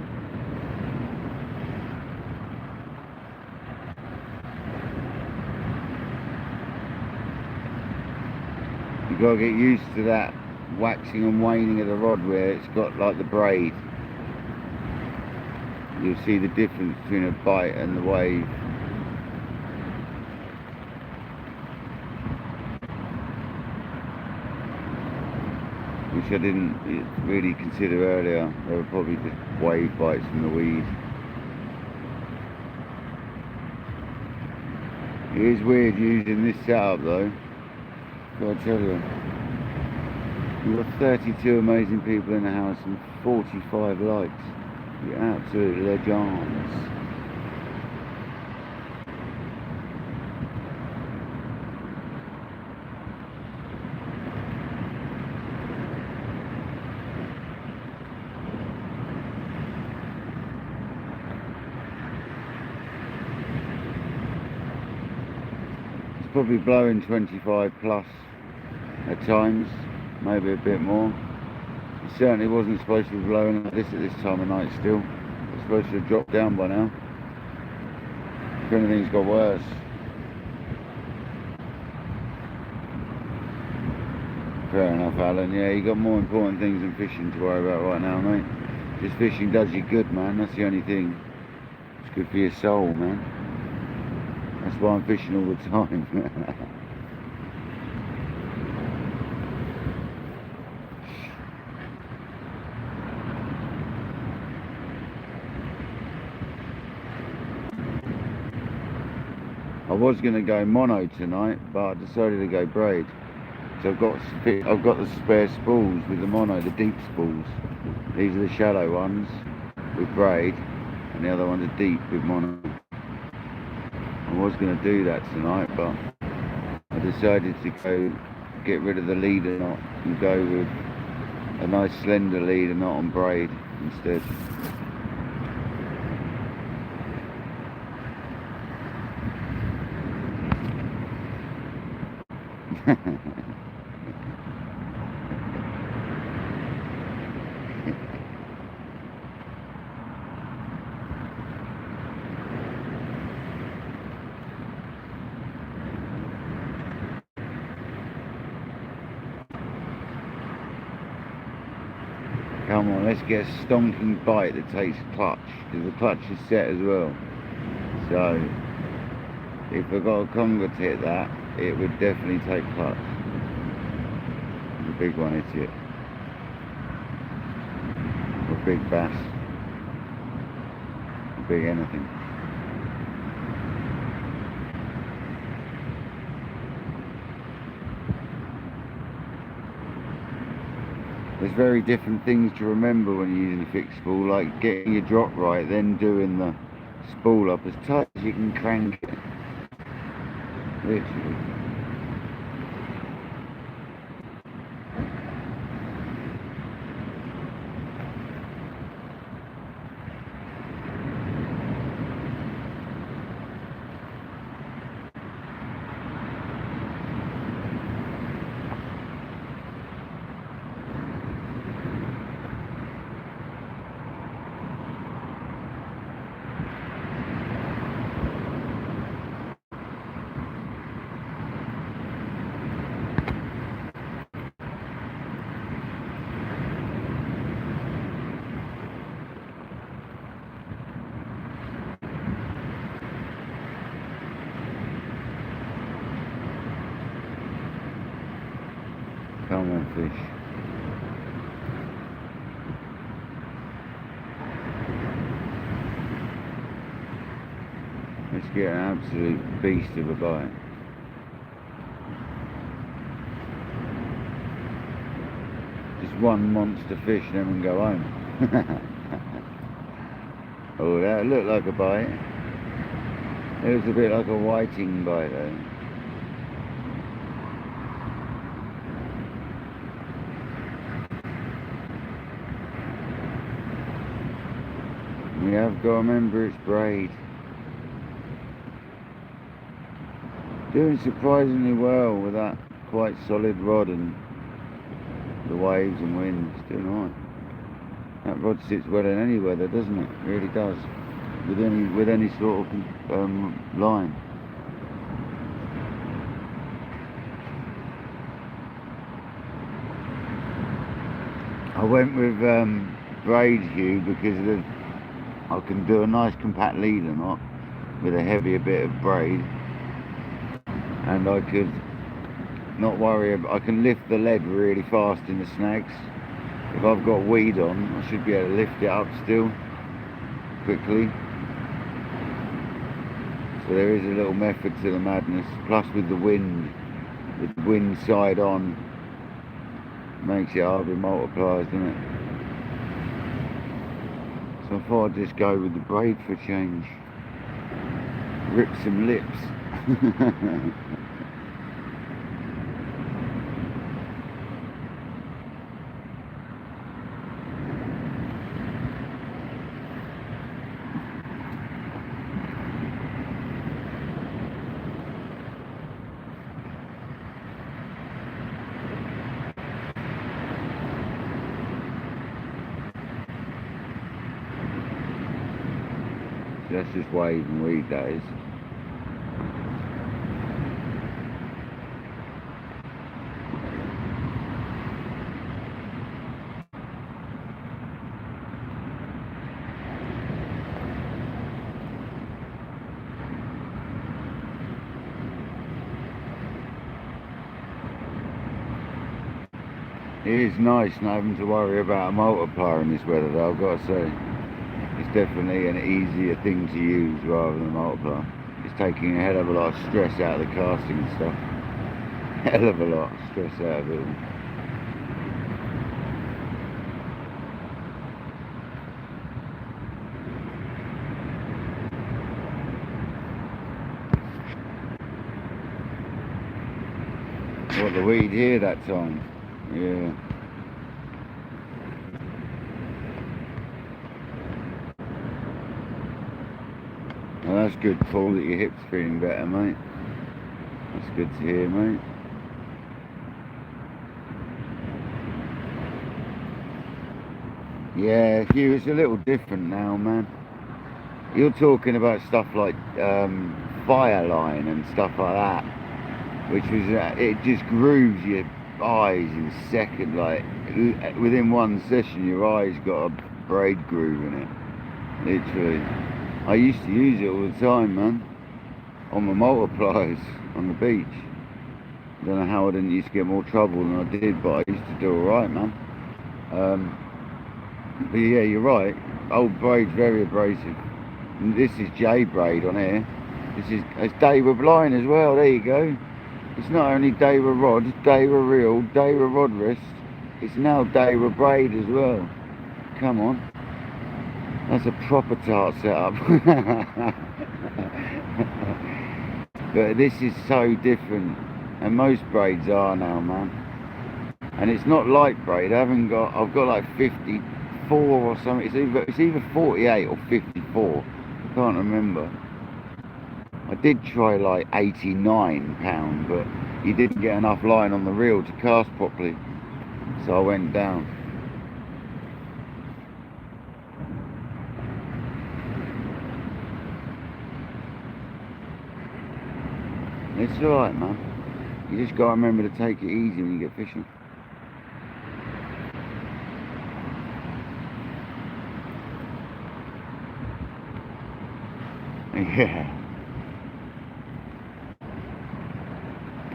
You've got to get used to that waxing and waning of the rod where it's got like the braid. You'll see the difference between a bite and the wave. Which I didn't really consider earlier. They were probably just wave bites from the weed. It is weird using this setup though. Gotta tell you. We've got 32 amazing people in the house and 45 likes. You're absolute legends. It's probably blowing 25 plus at times, maybe a bit more. It certainly wasn't supposed to be blowing like this at this time of night still. It's supposed to have dropped down by now. If anything's got worse. Fair enough, Alan. Yeah, you got more important things than fishing to worry about right now, mate. Just fishing does you good, man. That's the only thing. It's good for your soul, man. That's why I'm fishing all the time. I was going to go mono tonight, but I decided to go braid. So I've got the spare spools with the mono, the deep spools. These are the shallow ones with braid, and the other ones are deep with mono. I was going to do that tonight, but I decided to go get rid of the leader knot and go with a nice slender leader knot on braid instead. Come on, let's get a stonking bite that takes clutch, because the clutch is set as well. So, if I got a conger to hit that, it would definitely take clutch. The big one hits it. Or big bass. Or big anything. There's very different things to remember when you're using a fixed spool, like getting your drop right, then doing the spool up as tight as you can crank it. Literally. Come on, fish. Let's get an absolute beast of a bite. Just one monster fish and then we can go home. Oh, that looked like a bite. It was a bit like a whiting bite though. We have got to remember it's braid. Doing surprisingly well with that quite solid rod and the waves and winds. Doing alright. That rod sits well in any weather, doesn't it? It really does. With any sort of line. I went with braid hue because I can do a nice compact leader knot with a heavier bit of braid, and I could not worry about, I can lift the lead really fast in the snags. If I've got weed on, I should be able to lift it up still quickly. So there is a little method to the madness. Plus with the wind side on, makes it hard with multipliers, doesn't it? So I thought I'd just go with the braid for a change. Rip some lips. That's just wave and weed, that is. It is nice not having to worry about a multiplier in this weather though, I've got to say. It's definitely an easier thing to use rather than a multiplier. It's taking a hell of a lot of stress out of the casting and stuff. Hell of a lot of stress out of it all. Got the weed here that time. Yeah. Well, that's good, Paul, that your hip's feeling better, mate. That's good to hear, mate. Yeah, Hugh, it's a little different now, man. You're talking about stuff like Fireline and stuff like that, which was, it just grooves your eyes in a second, like, within one session your eyes got a braid groove in it, literally. I used to use it all the time, man, on my multipliers on the beach. I don't know how I didn't used to get more trouble than I did, but I used to do alright, man. But yeah, you're right, old braid's very abrasive. And this is J braid on here. It's Daywa line as well, there you go. It's not only Daywa rod, Daywa reel, Daywa rod wrist, it's now Daywa braid as well. Come on. That's a proper tart setup. But this is so different. And most braids are now, man. And it's not light braid. I've got like 54 or something. It's either 48 or 54. I can't remember. I did try like £89, but you didn't get enough line on the reel to cast properly. So I went down. It's alright, man. You just gotta remember to take it easy when you get fishing. Yeah.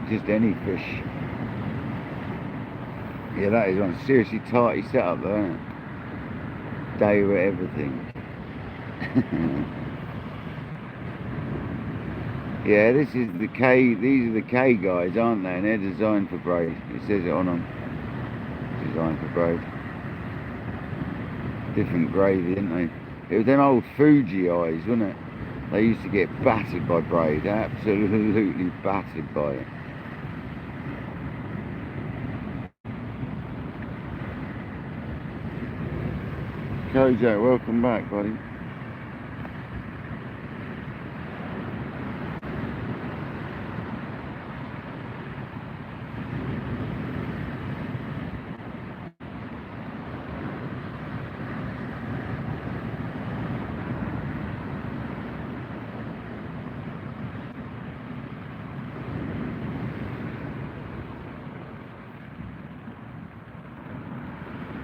Just any fish. Yeah, that is one seriously tighty setup though, isn't it? Day with everything. Yeah, this is the K. These are the K guys, aren't they? And they're designed for braid. It says it on them. Designed for braid. Different gravy, didn't they? It was them old Fuji eyes, wasn't it? They used to get battered by braid. Absolutely battered by it. Kojo, welcome back, buddy.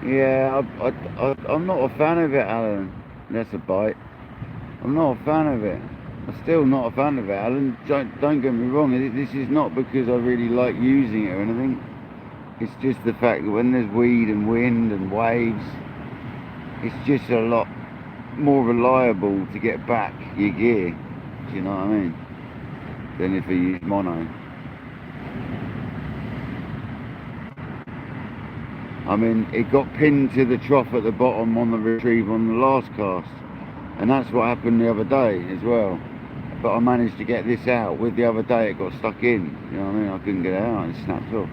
Yeah, I'm not a fan of it, Alan. That's a bite. I'm not a fan of it. I'm still not a fan of it, Alan. Don't get me wrong. This is not because I really like using it or anything. It's just the fact that when there's weed and wind and waves, it's just a lot more reliable to get back your gear. Do you know what I mean? Than if you use mono. I mean, it got pinned to the trough at the bottom on the retrieve on the last cast, and that's what happened the other day as well. But I managed to get this out. With the other day, it got stuck in. You know what I mean? I couldn't get it out, and it snapped off.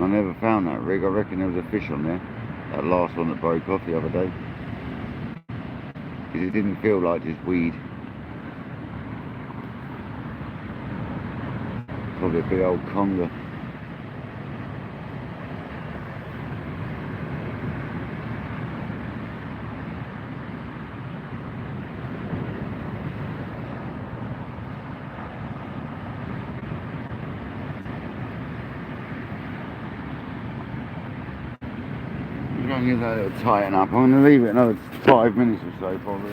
I never found that rig. I reckon there was a fish on there. That last one that broke off the other day, because it didn't feel like just weed. Probably a big old conger. I'm going to give that a little tighten up. I'm going to leave it another 5 minutes or so probably.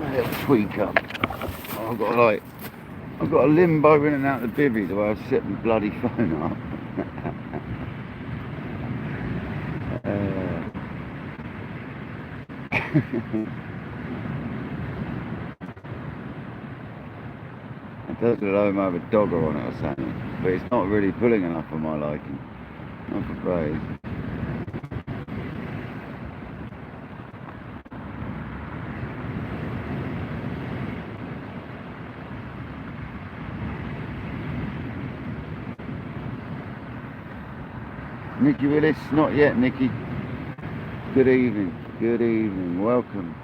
A little tweak up. Oh, I've got a limbo in and out the bivvy the way I've set my bloody phone up. It does look like I have a dogger on it or something, but it's not really pulling enough for my liking. Not for braid. Nicky Willis, not yet, Nicky. Good evening, welcome.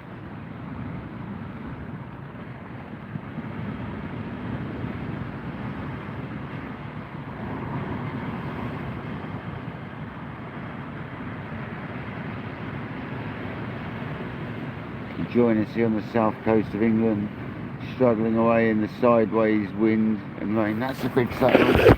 Join us here on the south coast of England, struggling away in the sideways wind and rain. That's a big sail.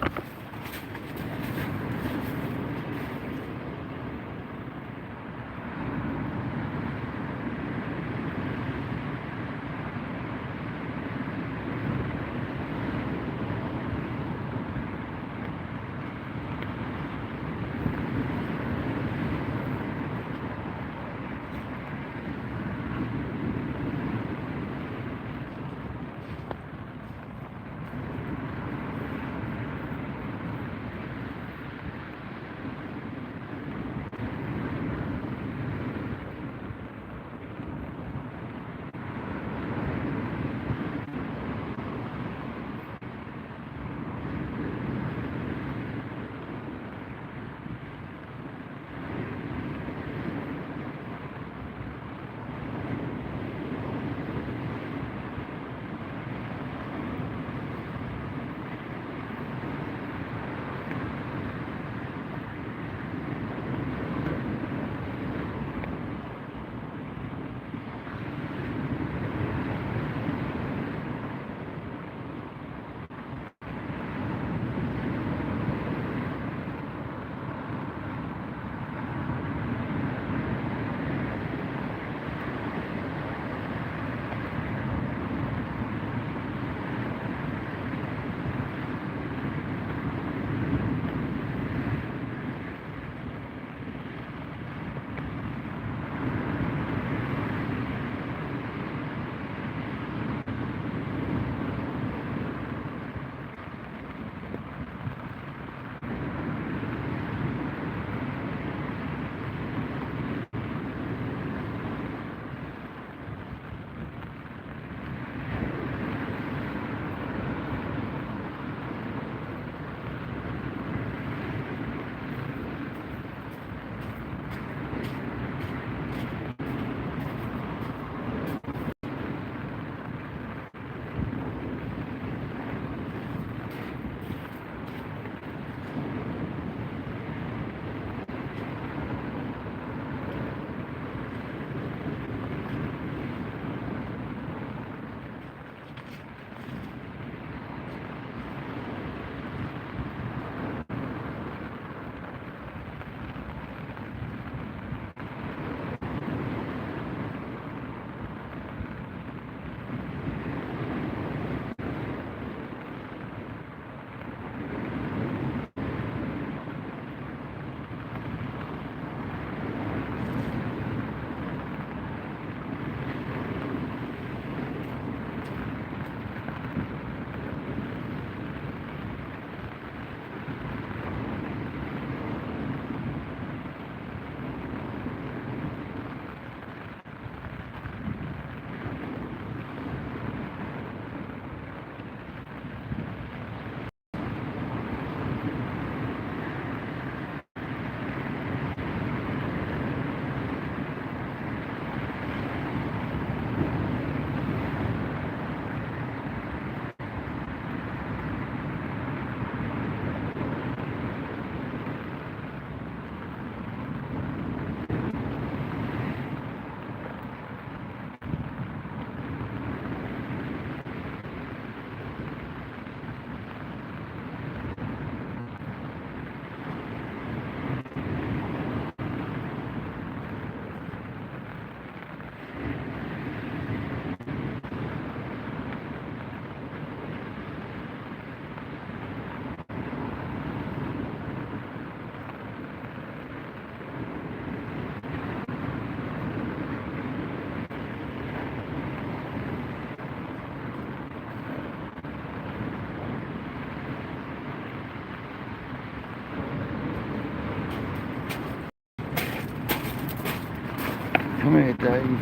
Come here, Dave.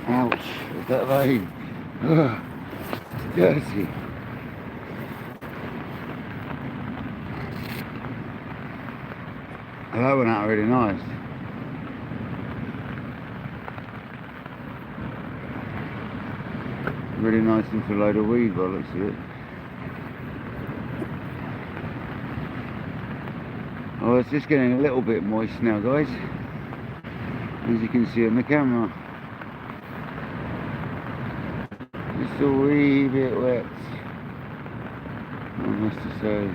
Ouch, is that rain? Ugh, it's dirty. Oh, that went out really nice. Really nice into a load of weed by the looks of it. Oh, it's just getting a little bit moist now, guys, as you can see on the camera. Just a wee bit wet, I must say.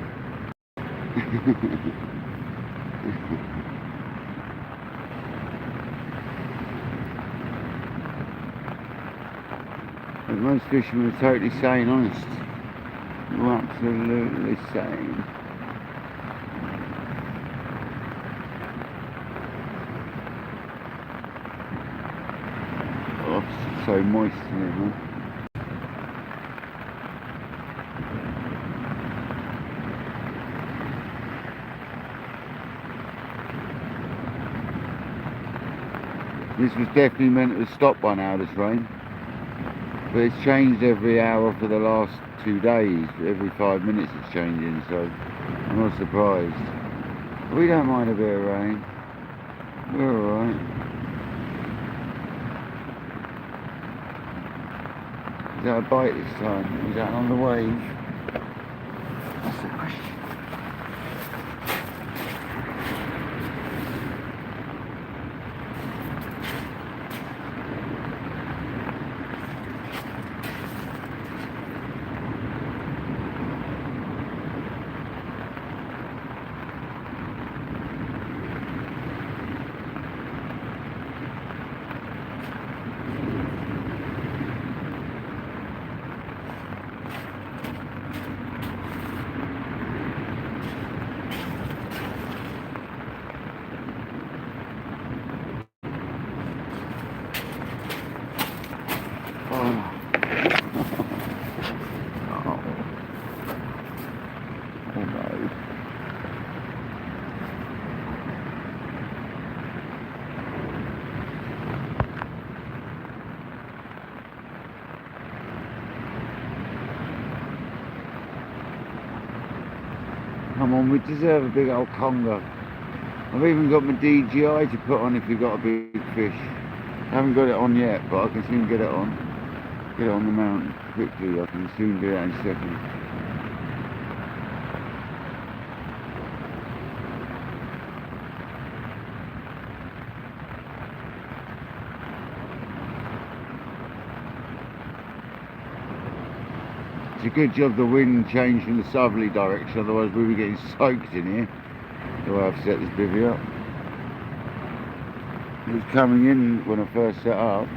But most fishermen are totally sane, honest. They're absolutely sane. Oh, it's so moist in here, man. This was definitely meant to stop by now, this rain. But it's changed every hour for the last 2 days. Every 5 minutes it's changing, so I'm not surprised. We don't mind a bit of rain. We're alright. Is that a bite this time? Is that on the wave? That's the question. Come on, we deserve a big old conger. I've even got my DJI to put on if we've got a big fish. I haven't got it on yet, but I can soon get it on. Get it on the mountain quickly. I can soon do that in a second. It's a good job the wind changed from the southerly direction, otherwise we were getting soaked in here. The way I've set this bivvy up. It was coming in when I first set up.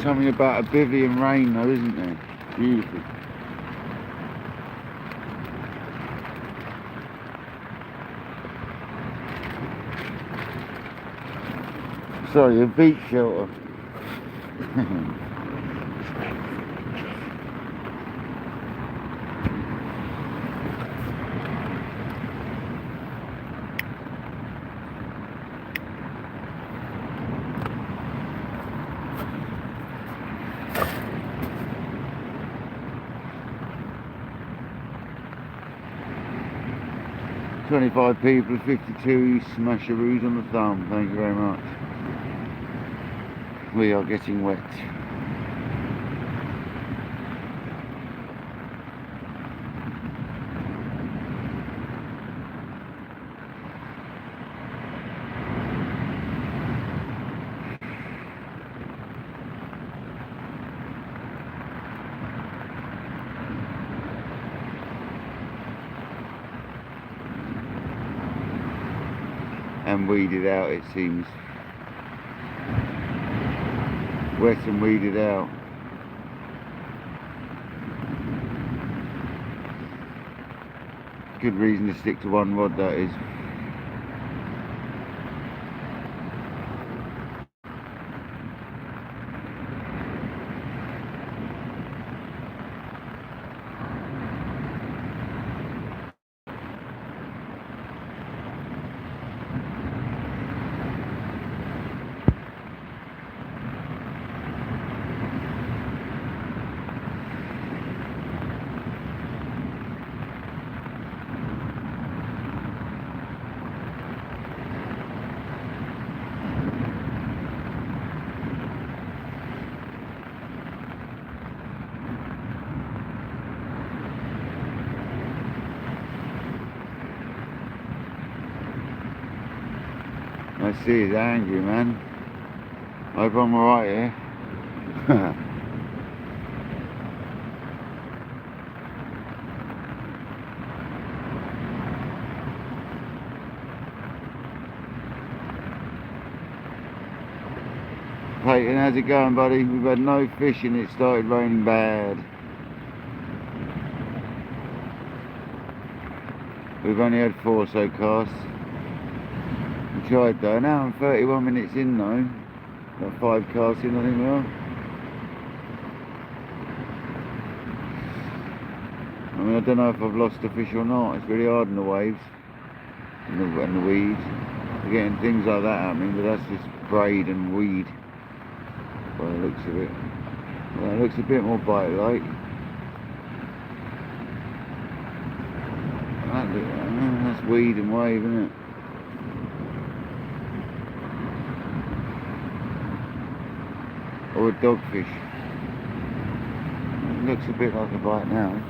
Something about a bivvy and rain though, isn't there? Beautiful. Sorry, a beach shelter. 25 people, 52 smasheroos on the thumb, thank you very much. We are getting wet. And weeded out, it seems. Wet and weeded out. Good reason to stick to one rod, that is. I see he's angry, man. I hope I'm alright here. Peyton, how's it going, buddy? We've had no fishing, it started raining bad. We've only had 4 so casts. We tried though, now I'm 31 minutes in though. Got 5 casts in, I think we are. I mean, I don't know if I've lost a fish or not. It's really hard in the waves and the weeds. We're getting things like that happening, but that's just braid and weed by the looks of it. Well, it looks a bit more bite-like. That's weed and wave, isn't it? Or a dogfish. It looks a bit like a bite now.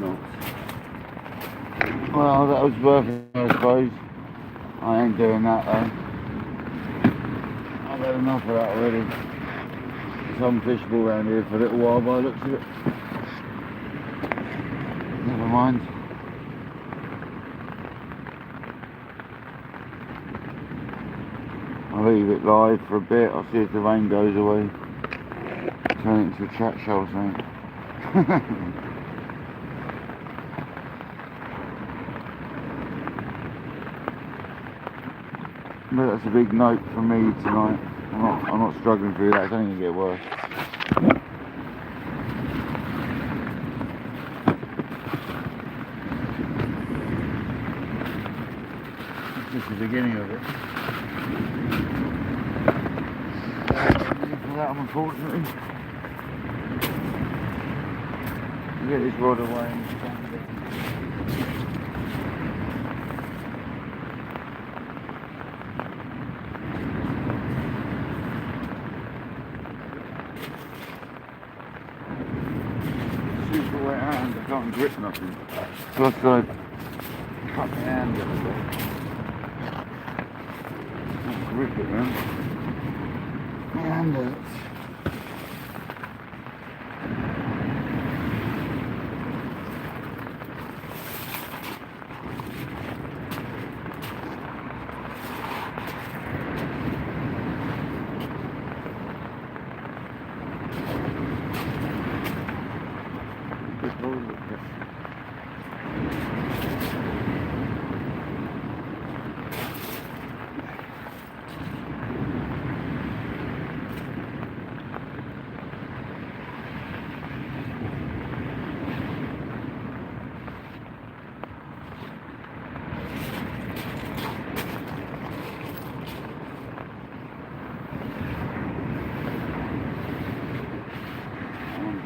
knots. Well, that was worth it, I suppose. I ain't doing that though. I've had enough of that already. It's unfishable around here for a little while by the looks of it. Never mind. I'll leave it live for a bit. I'll see if the rain goes away. Turn it into a chat show or something. But that's a big note for me tonight. I'm not struggling through that. It's only going to get worse. It's just the beginning of it. For that, unfortunately. Get this rod away and stand it. Super wet hand, I can't grip nothing. So I've got to cut my hand a little bit. Can't grip it man. My hand hurts.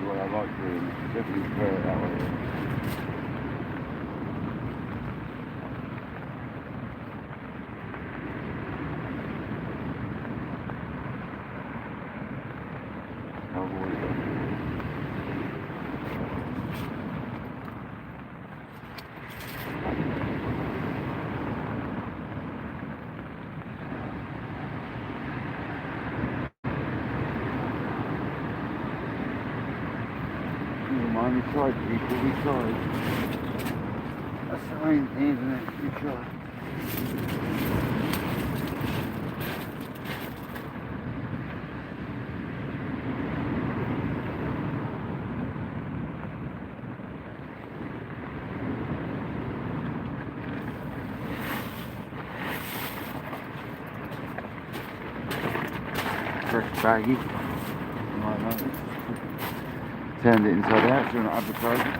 I like doing it. Definitely prefer it that way. I've always done it. We tried, people, we tried. That's the main thing, isn't it? We tried. Fresh baggy. You might notice. Turned it inside out, so we're not advertising.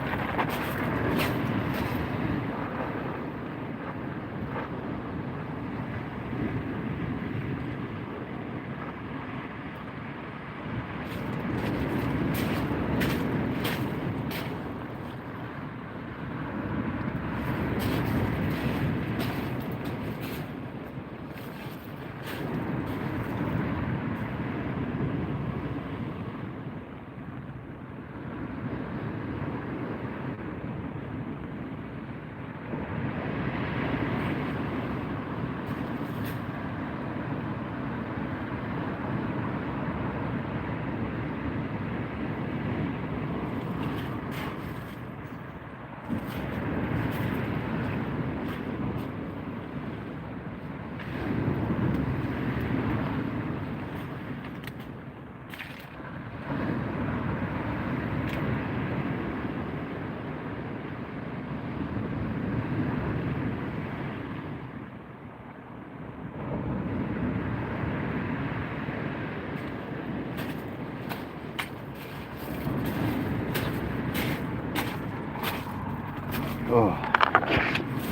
Oh,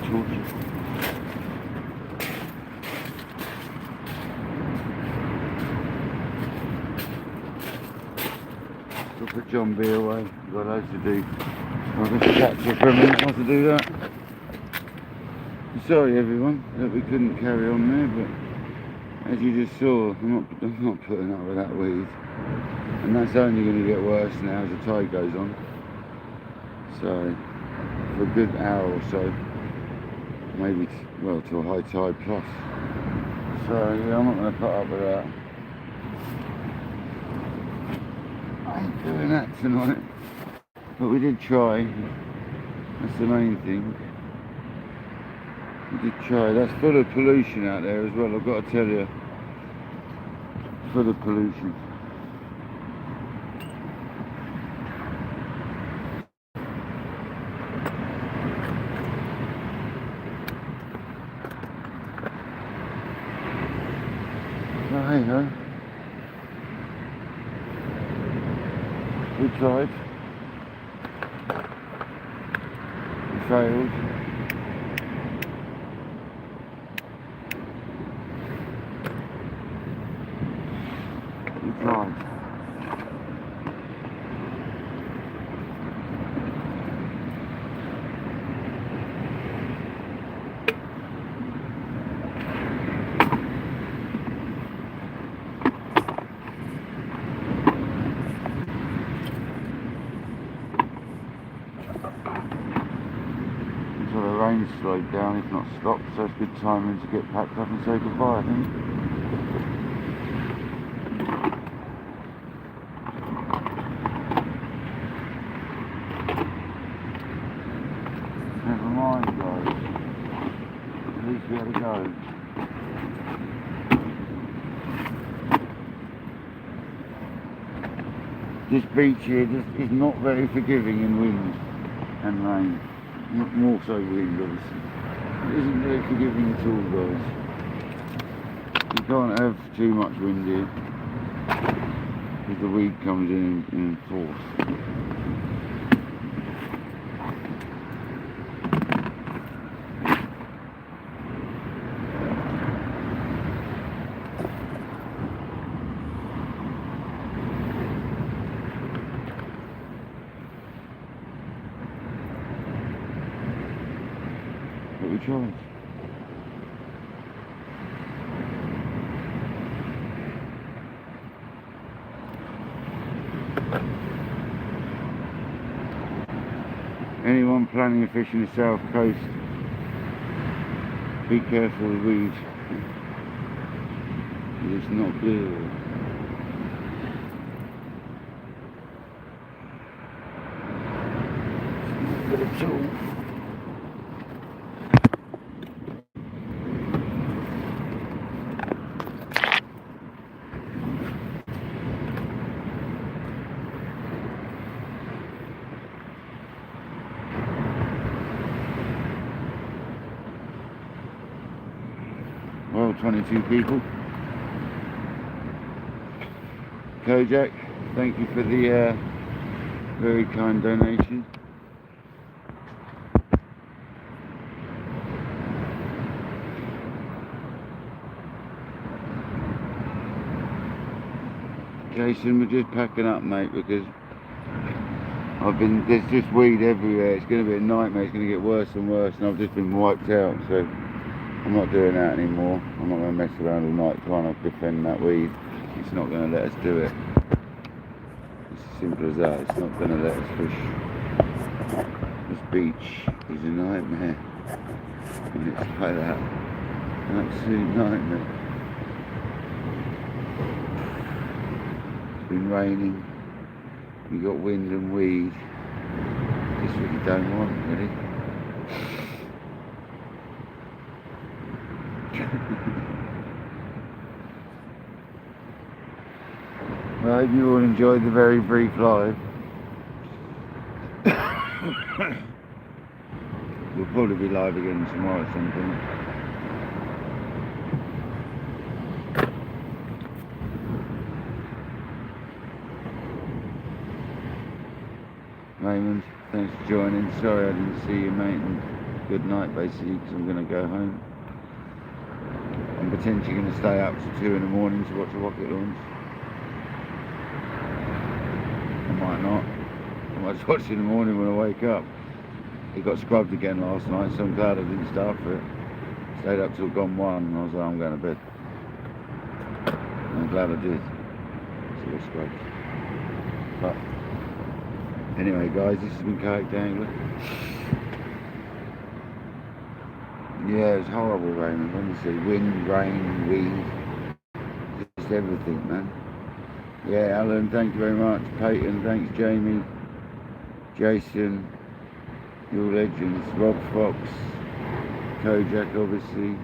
torture. We'll put John B away. We've got loads to do. I'll just catch you for a minute while to do that. I'm sorry everyone that we couldn't carry on there, but as you just saw, I'm not putting up with that weed. And that's only going to get worse now as the tide goes on. So for a good hour or so, maybe well till high tide plus. So yeah, I'm not going to put up with that. I ain't doing that tonight, but we did try. That's the main thing. We did try. That's full of pollution out there as well, I've got to tell you. Full of pollution. So hey ho. We tried. We failed. We tried. Until the rain slowed down, if not stopped, so it's good timing to get packed up and say goodbye, I think. Never mind, guys. At least we had a go. This beach here just is not very forgiving in wind and rain. More so wind, obviously. It isn't very forgiving at all, guys. You can't have too much wind here, because the weed comes in force. But we tried. Anyone planning a fish in the south coast, be careful of weed. It's not good. It's not good at all. Well, 22 people. Kojak, thank you for the very kind donation. Jason, we're just packing up, mate, because there's just weed everywhere. It's going to be a nightmare. It's going to get worse and worse, and I've just been wiped out, so I'm not doing that anymore. I'm not going to mess around all night trying to defend that weed. It's not going to let us do it. It's as simple as that. It's not going to let us fish. This beach is a nightmare. And it's like that. An absolute nightmare. It's been raining. You got wind and weed. Just what you don't want, really. Well, I hope you all enjoyed the very brief live. We'll probably be live again tomorrow at some point. Raymond, thanks for joining. Sorry I didn't see you, mate, and good night basically, because I'm going to go home. I'm potentially going to stay up till 2 in the morning to watch a rocket launch. I might not. I might just watch it in the morning when I wake up. It got scrubbed again last night, so I'm glad I didn't stay up for it. Stayed up till gone 1 and I was like, I'm going to bed. And I'm glad I did. So it got scrubbed. But anyway guys, this has been Kayak Dangler. Yeah, it was horrible, Raymond, honestly. Wind, rain, weed, just everything, man. Yeah, Alan, thank you very much. Peyton, thanks, Jamie. Jason, you're legends. Rob Fox, Kojak, obviously.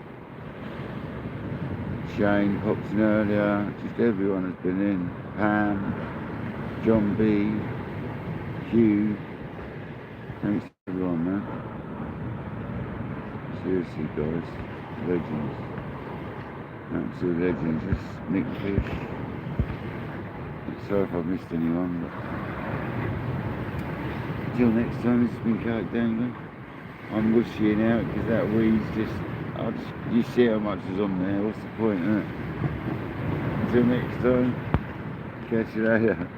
Shane popped in earlier. Just everyone has been in. Pam, John B, Hugh. Thanks to everyone, man. Seriously, guys. Legends. Absolute legends. Just Nick Fish. Sorry if I've missed anyone, but until next time, this has been KayakDangler. I'm wishing out because that weed's just, you see how much is on there, what's the point, innit? Until next time, catch you later.